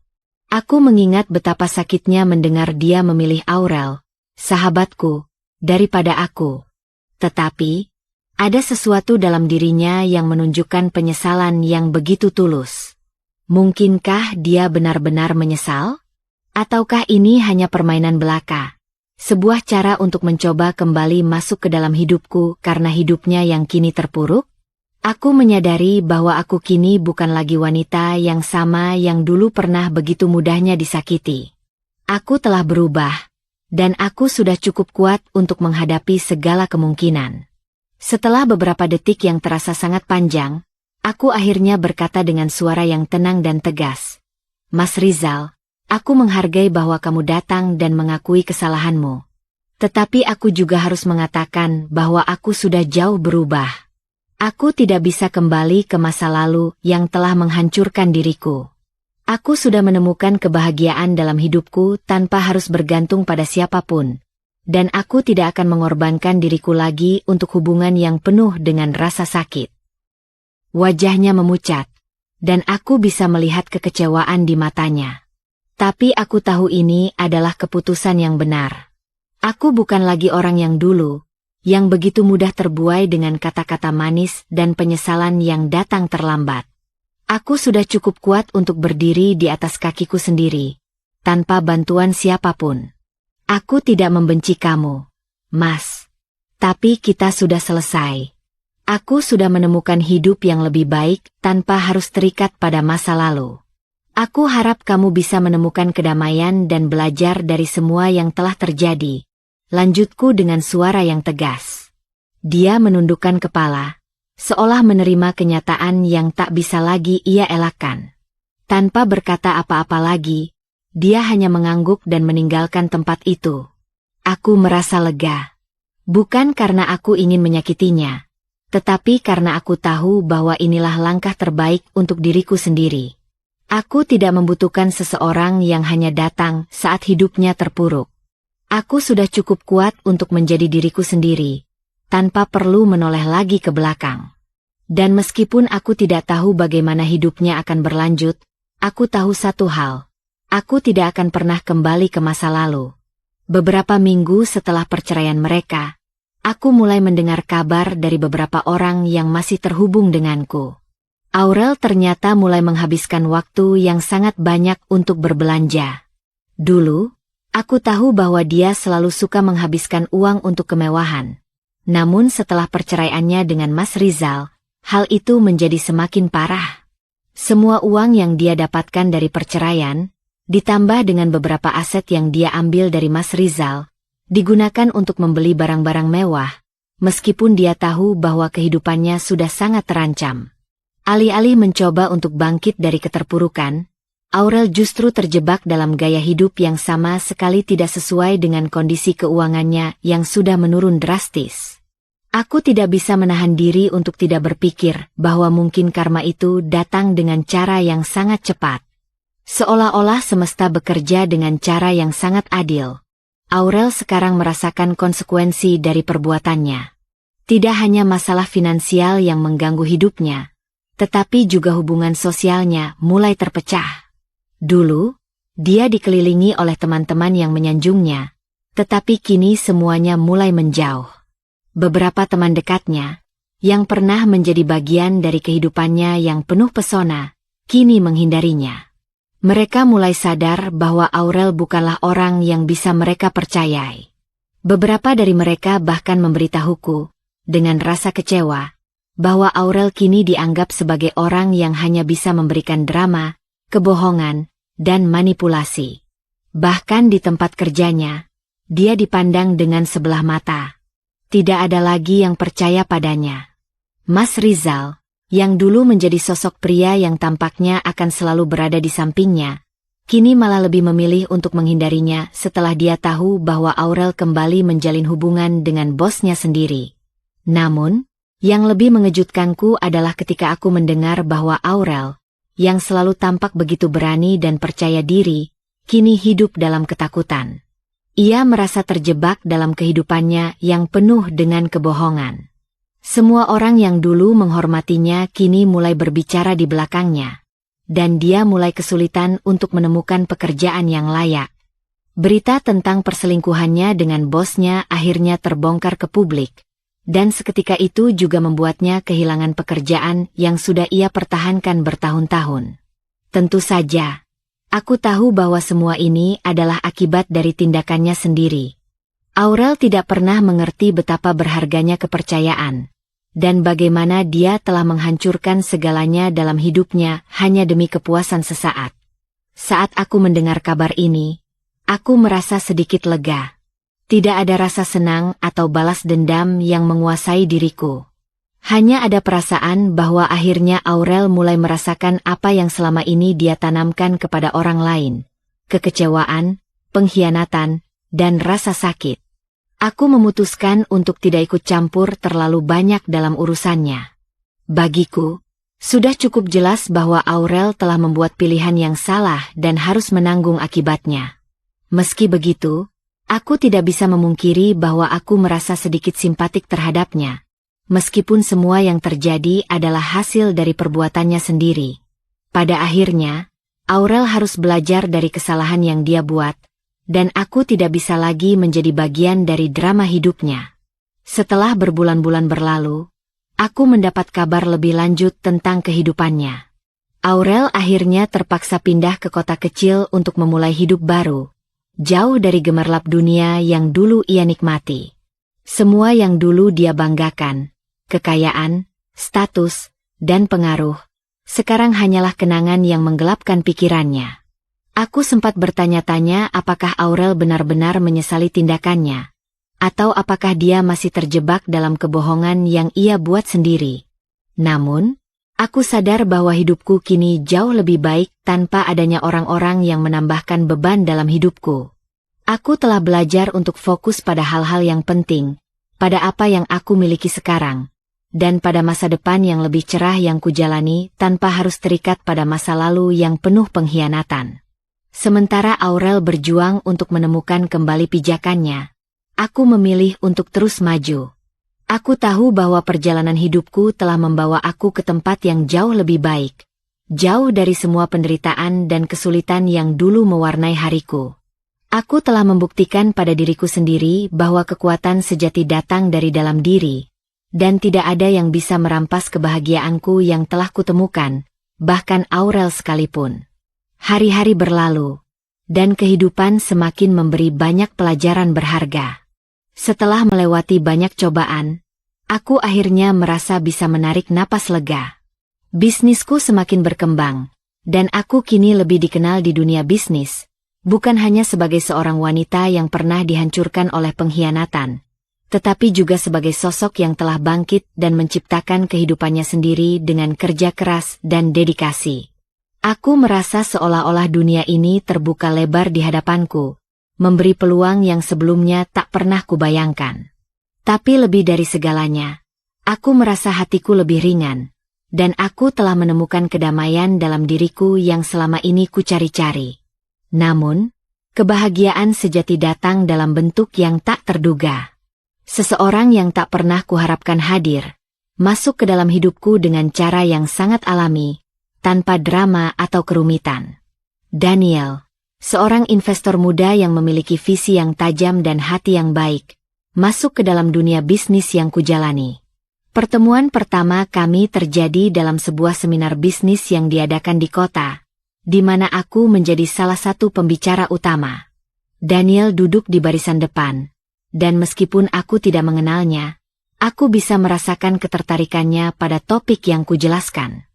Aku mengingat betapa sakitnya mendengar dia memilih Aurel, sahabatku, daripada aku. Tetapi, ada sesuatu dalam dirinya yang menunjukkan penyesalan yang begitu tulus. Mungkinkah dia benar-benar menyesal? Ataukah ini hanya permainan belaka? Sebuah cara untuk mencoba kembali masuk ke dalam hidupku karena hidupnya yang kini terpuruk? Aku menyadari bahwa aku kini bukan lagi wanita yang sama yang dulu pernah begitu mudahnya disakiti. Aku telah berubah, dan aku sudah cukup kuat untuk menghadapi segala kemungkinan. Setelah beberapa detik yang terasa sangat panjang, aku akhirnya berkata dengan suara yang tenang dan tegas. Mas Rizal, aku menghargai bahwa kamu datang dan mengakui kesalahanmu. Tetapi aku juga harus mengatakan bahwa aku sudah jauh berubah. Aku tidak bisa kembali ke masa lalu yang telah menghancurkan diriku. Aku sudah menemukan kebahagiaan dalam hidupku tanpa harus bergantung pada siapapun. Dan aku tidak akan mengorbankan diriku lagi untuk hubungan yang penuh dengan rasa sakit. Wajahnya memucat, dan aku bisa melihat kekecewaan di matanya. Tapi aku tahu ini adalah keputusan yang benar. Aku bukan lagi orang yang dulu, yang begitu mudah terbuai dengan kata-kata manis dan penyesalan yang datang terlambat. Aku sudah cukup kuat untuk berdiri di atas kakiku sendiri, tanpa bantuan siapapun. Aku tidak membenci kamu, Mas. Tapi kita sudah selesai. Aku sudah menemukan hidup yang lebih baik tanpa harus terikat pada masa lalu. Aku harap kamu bisa menemukan kedamaian dan belajar dari semua yang telah terjadi. Lanjutku dengan suara yang tegas. Dia menundukkan kepala, seolah menerima kenyataan yang tak bisa lagi ia elakkan. Tanpa berkata apa-apa lagi, dia hanya mengangguk dan meninggalkan tempat itu. Aku merasa lega. Bukan karena aku ingin menyakitinya, tetapi karena aku tahu bahwa inilah langkah terbaik untuk diriku sendiri. Aku tidak membutuhkan seseorang yang hanya datang saat hidupnya terpuruk. Aku sudah cukup kuat untuk menjadi diriku sendiri, tanpa perlu menoleh lagi ke belakang. Dan meskipun aku tidak tahu bagaimana hidupnya akan berlanjut, aku tahu satu hal. Aku tidak akan pernah kembali ke masa lalu. Beberapa minggu setelah perceraian mereka, aku mulai mendengar kabar dari beberapa orang yang masih terhubung denganku. Aurel ternyata mulai menghabiskan waktu yang sangat banyak untuk berbelanja. Dulu, aku tahu bahwa dia selalu suka menghabiskan uang untuk kemewahan. Namun setelah perceraiannya dengan Mas Rizal, hal itu menjadi semakin parah. Semua uang yang dia dapatkan dari perceraian, ditambah dengan beberapa aset yang dia ambil dari Mas Rizal, digunakan untuk membeli barang-barang mewah, meskipun dia tahu bahwa kehidupannya sudah sangat terancam. Alih-alih mencoba untuk bangkit dari keterpurukan, Aurel justru terjebak dalam gaya hidup yang sama sekali tidak sesuai dengan kondisi keuangannya yang sudah menurun drastis. Aku tidak bisa menahan diri untuk tidak berpikir bahwa mungkin karma itu datang dengan cara yang sangat cepat. Seolah-olah semesta bekerja dengan cara yang sangat adil. Aurel sekarang merasakan konsekuensi dari perbuatannya. Tidak hanya masalah finansial yang mengganggu hidupnya, tetapi juga hubungan sosialnya mulai terpecah. Dulu, dia dikelilingi oleh teman-teman yang menyanjungnya, tetapi kini semuanya mulai menjauh. Beberapa teman dekatnya, yang pernah menjadi bagian dari kehidupannya yang penuh pesona, kini menghindarinya. Mereka mulai sadar bahwa Aurel bukanlah orang yang bisa mereka percayai. Beberapa dari mereka bahkan memberitahuku, dengan rasa kecewa, bahwa Aurel kini dianggap sebagai orang yang hanya bisa memberikan drama, kebohongan, dan manipulasi. Bahkan di tempat kerjanya, dia dipandang dengan sebelah mata. Tidak ada lagi yang percaya padanya. Mas Rizal, yang dulu menjadi sosok pria yang tampaknya akan selalu berada di sampingnya, kini malah lebih memilih untuk menghindarinya setelah dia tahu bahwa Aurel kembali menjalin hubungan dengan bosnya sendiri. Namun, yang lebih mengejutkanku adalah ketika aku mendengar bahwa Aurel, yang selalu tampak begitu berani dan percaya diri, kini hidup dalam ketakutan. Ia merasa terjebak dalam kehidupannya yang penuh dengan kebohongan. Semua orang yang dulu menghormatinya kini mulai berbicara di belakangnya, dan dia mulai kesulitan untuk menemukan pekerjaan yang layak. Berita tentang perselingkuhannya dengan bosnya akhirnya terbongkar ke publik, dan seketika itu juga membuatnya kehilangan pekerjaan yang sudah ia pertahankan bertahun-tahun. Tentu saja, aku tahu bahwa semua ini adalah akibat dari tindakannya sendiri. Aurel tidak pernah mengerti betapa berharganya kepercayaan, dan bagaimana dia telah menghancurkan segalanya dalam hidupnya hanya demi kepuasan sesaat. Saat aku mendengar kabar ini, aku merasa sedikit lega. Tidak ada rasa senang atau balas dendam yang menguasai diriku. Hanya ada perasaan bahwa akhirnya Aurel mulai merasakan apa yang selama ini dia tanamkan kepada orang lain. Kekecewaan, pengkhianatan, dan rasa sakit. Aku memutuskan untuk tidak ikut campur terlalu banyak dalam urusannya. Bagiku, sudah cukup jelas bahwa Aurel telah membuat pilihan yang salah dan harus menanggung akibatnya. Meski begitu, aku tidak bisa memungkiri bahwa aku merasa sedikit simpatik terhadapnya. Meskipun semua yang terjadi adalah hasil dari perbuatannya sendiri. Pada akhirnya, Aurel harus belajar dari kesalahan yang dia buat, dan aku tidak bisa lagi menjadi bagian dari drama hidupnya. Setelah berbulan-bulan berlalu, aku mendapat kabar lebih lanjut tentang kehidupannya. Aurel akhirnya terpaksa pindah ke kota kecil untuk memulai hidup baru, jauh dari gemerlap dunia yang dulu ia nikmati. Semua yang dulu dia banggakan, kekayaan, status, dan pengaruh, sekarang hanyalah kenangan yang menggelapkan pikirannya. Aku sempat bertanya-tanya apakah Aurel benar-benar menyesali tindakannya, atau apakah dia masih terjebak dalam kebohongan yang ia buat sendiri. Namun, aku sadar bahwa hidupku kini jauh lebih baik tanpa adanya orang-orang yang menambahkan beban dalam hidupku. Aku telah belajar untuk fokus pada hal-hal yang penting, pada apa yang aku miliki sekarang, dan pada masa depan yang lebih cerah yang kujalani tanpa harus terikat pada masa lalu yang penuh pengkhianatan. Sementara Aurel berjuang untuk menemukan kembali pijakannya, aku memilih untuk terus maju. Aku tahu bahwa perjalanan hidupku telah membawa aku ke tempat yang jauh lebih baik, jauh dari semua penderitaan dan kesulitan yang dulu mewarnai hariku. Aku telah membuktikan pada diriku sendiri bahwa kekuatan sejati datang dari dalam diri, dan tidak ada yang bisa merampas kebahagiaanku yang telah kutemukan, bahkan Aurel sekalipun. Hari-hari berlalu, dan kehidupan semakin memberi banyak pelajaran berharga. Setelah melewati banyak cobaan, aku akhirnya merasa bisa menarik napas lega. Bisnisku semakin berkembang, dan aku kini lebih dikenal di dunia bisnis, bukan hanya sebagai seorang wanita yang pernah dihancurkan oleh pengkhianatan, tetapi juga sebagai sosok yang telah bangkit dan menciptakan kehidupannya sendiri dengan kerja keras dan dedikasi. Aku merasa seolah-olah dunia ini terbuka lebar di hadapanku, memberi peluang yang sebelumnya tak pernah kubayangkan. Tapi lebih dari segalanya, aku merasa hatiku lebih ringan, dan aku telah menemukan kedamaian dalam diriku yang selama ini kucari-cari. Namun, kebahagiaan sejati datang dalam bentuk yang tak terduga. Seseorang yang tak pernah kuharapkan hadir, masuk ke dalam hidupku dengan cara yang sangat alami, tanpa drama atau kerumitan. Daniel, seorang investor muda yang memiliki visi yang tajam dan hati yang baik, masuk ke dalam dunia bisnis yang kujalani. Pertemuan pertama kami terjadi dalam sebuah seminar bisnis yang diadakan di kota, di mana aku menjadi salah satu pembicara utama. Daniel duduk di barisan depan, dan meskipun aku tidak mengenalnya, aku bisa merasakan ketertarikannya pada topik yang kujelaskan.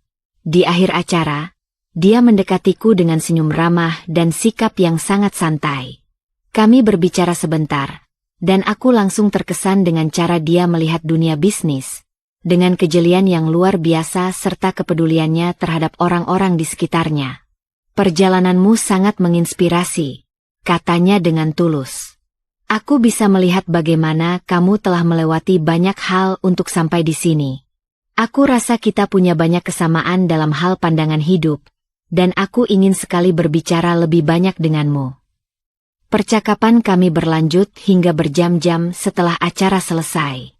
Di akhir acara, dia mendekatiku dengan senyum ramah dan sikap yang sangat santai. Kami berbicara sebentar, dan aku langsung terkesan dengan cara dia melihat dunia bisnis, dengan kejelian yang luar biasa serta kepeduliannya terhadap orang-orang di sekitarnya. Perjalananmu sangat menginspirasi, katanya dengan tulus. Aku bisa melihat bagaimana kamu telah melewati banyak hal untuk sampai di sini. Aku rasa kita punya banyak kesamaan dalam hal pandangan hidup, dan aku ingin sekali berbicara lebih banyak denganmu. Percakapan kami berlanjut hingga berjam-jam setelah acara selesai.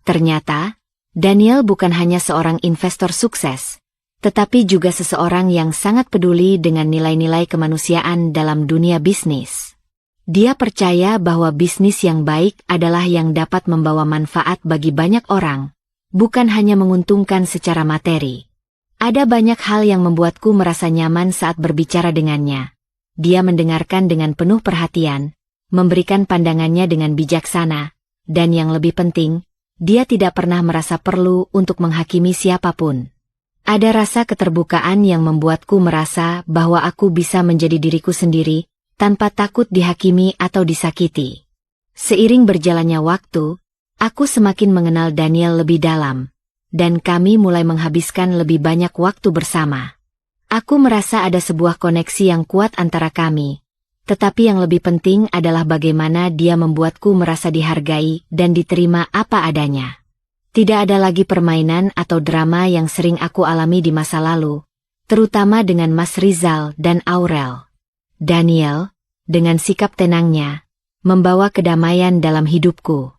Ternyata, Daniel bukan hanya seorang investor sukses, tetapi juga seseorang yang sangat peduli dengan nilai-nilai kemanusiaan dalam dunia bisnis. Dia percaya bahwa bisnis yang baik adalah yang dapat membawa manfaat bagi banyak orang, bukan hanya menguntungkan secara materi. Ada banyak hal yang membuatku merasa nyaman saat berbicara dengannya. Dia mendengarkan dengan penuh perhatian, memberikan pandangannya dengan bijaksana, dan yang lebih penting, dia tidak pernah merasa perlu untuk menghakimi siapapun. Ada rasa keterbukaan yang membuatku merasa bahwa aku bisa menjadi diriku sendiri, tanpa takut dihakimi atau disakiti. Seiring berjalannya waktu, aku semakin mengenal Daniel lebih dalam, dan kami mulai menghabiskan lebih banyak waktu bersama. Aku merasa ada sebuah koneksi yang kuat antara kami, tetapi yang lebih penting adalah bagaimana dia membuatku merasa dihargai dan diterima apa adanya. Tidak ada lagi permainan atau drama yang sering aku alami di masa lalu, terutama dengan Mas Rizal dan Aurel. Daniel, dengan sikap tenangnya, membawa kedamaian dalam hidupku.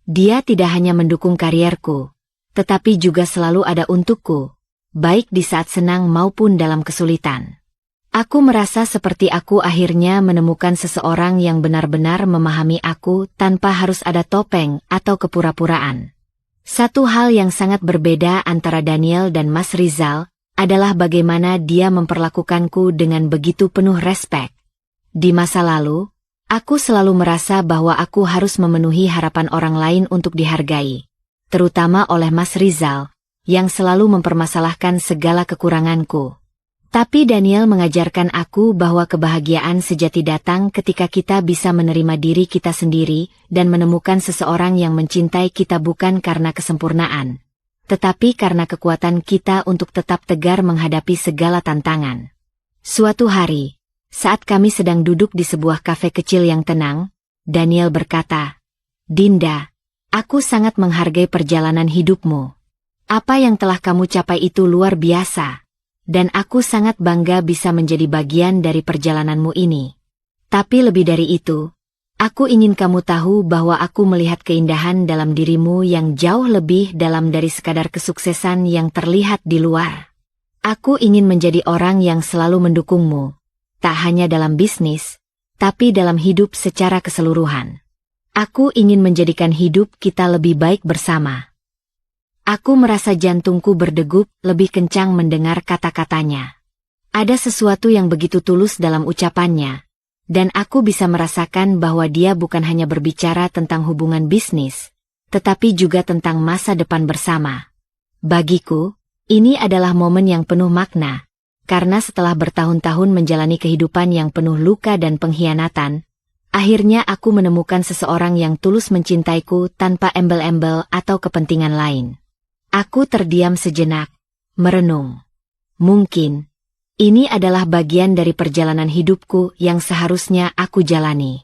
Dia tidak hanya mendukung karierku, tetapi juga selalu ada untukku, baik di saat senang maupun dalam kesulitan. Aku merasa seperti aku akhirnya menemukan seseorang yang benar-benar memahami aku tanpa harus ada topeng atau kepura-puraan. Satu hal yang sangat berbeda antara Daniel dan Mas Rizal adalah bagaimana dia memperlakukanku dengan begitu penuh respek. Di masa lalu, aku selalu merasa bahwa aku harus memenuhi harapan orang lain untuk dihargai, terutama oleh Mas Rizal, yang selalu mempermasalahkan segala kekuranganku. Tapi Daniel mengajarkan aku bahwa kebahagiaan sejati datang ketika kita bisa menerima diri kita sendiri dan menemukan seseorang yang mencintai kita bukan karena kesempurnaan, tetapi karena kekuatan kita untuk tetap tegar menghadapi segala tantangan. Suatu hari, saat kami sedang duduk di sebuah kafe kecil yang tenang, Daniel berkata, "Dinda, aku sangat menghargai perjalanan hidupmu. Apa yang telah kamu capai itu luar biasa, dan aku sangat bangga bisa menjadi bagian dari perjalananmu ini. Tapi lebih dari itu, aku ingin kamu tahu bahwa aku melihat keindahan dalam dirimu yang jauh lebih dalam dari sekadar kesuksesan yang terlihat di luar. Aku ingin menjadi orang yang selalu mendukungmu, tak hanya dalam bisnis, tapi dalam hidup secara keseluruhan. Aku ingin menjadikan hidup kita lebih baik bersama." Aku merasa jantungku berdegup lebih kencang mendengar kata-katanya. Ada sesuatu yang begitu tulus dalam ucapannya, dan aku bisa merasakan bahwa dia bukan hanya berbicara tentang hubungan bisnis, tetapi juga tentang masa depan bersama. Bagiku, ini adalah momen yang penuh makna, karena setelah bertahun-tahun menjalani kehidupan yang penuh luka dan pengkhianatan, akhirnya aku menemukan seseorang yang tulus mencintaiku tanpa embel-embel atau kepentingan lain. Aku terdiam sejenak, merenung. Mungkin, ini adalah bagian dari perjalanan hidupku yang seharusnya aku jalani.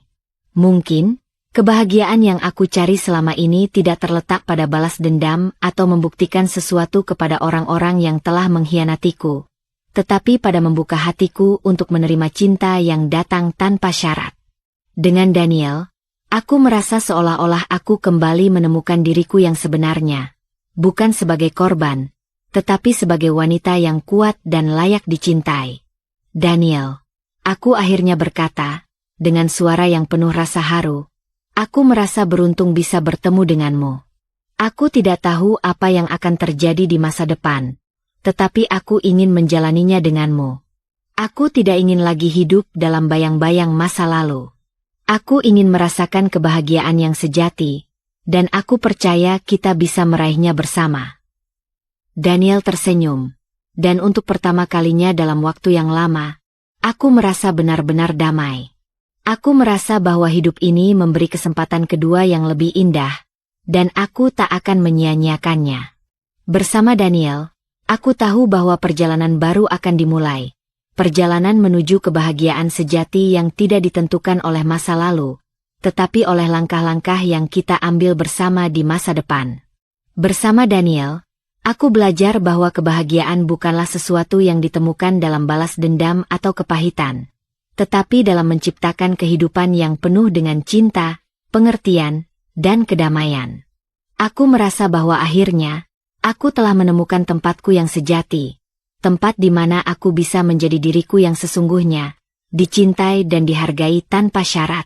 Mungkin, Kebahagiaan yang aku cari selama ini tidak terletak pada balas dendam atau membuktikan sesuatu kepada orang-orang yang telah mengkhianatiku, tetapi pada membuka hatiku untuk menerima cinta yang datang tanpa syarat. Dengan Daniel, aku merasa seolah-olah aku kembali menemukan diriku yang sebenarnya, bukan sebagai korban, tetapi sebagai wanita yang kuat dan layak dicintai. Daniel, aku akhirnya berkata, dengan suara yang penuh rasa haru, aku merasa beruntung bisa bertemu denganmu. Aku tidak tahu apa yang akan terjadi di masa depan, tetapi aku ingin menjalaninya denganmu. Aku tidak ingin lagi hidup dalam bayang-bayang masa lalu. Aku ingin merasakan kebahagiaan yang sejati, dan aku percaya kita bisa meraihnya bersama. Daniel tersenyum, dan untuk pertama kalinya dalam waktu yang lama, aku merasa benar-benar damai. Aku merasa bahwa hidup ini memberi kesempatan kedua yang lebih indah, dan aku tak akan menyia-nyiakannya. Bersama Daniel, aku tahu bahwa perjalanan baru akan dimulai. Perjalanan menuju kebahagiaan sejati yang tidak ditentukan oleh masa lalu, tetapi oleh langkah-langkah yang kita ambil bersama di masa depan. Bersama Daniel, aku belajar bahwa kebahagiaan bukanlah sesuatu yang ditemukan dalam balas dendam atau kepahitan, tetapi dalam menciptakan kehidupan yang penuh dengan cinta, pengertian, dan kedamaian. Aku merasa bahwa akhirnya, aku telah menemukan tempatku yang sejati, tempat di mana aku bisa menjadi diriku yang sesungguhnya, dicintai dan dihargai tanpa syarat.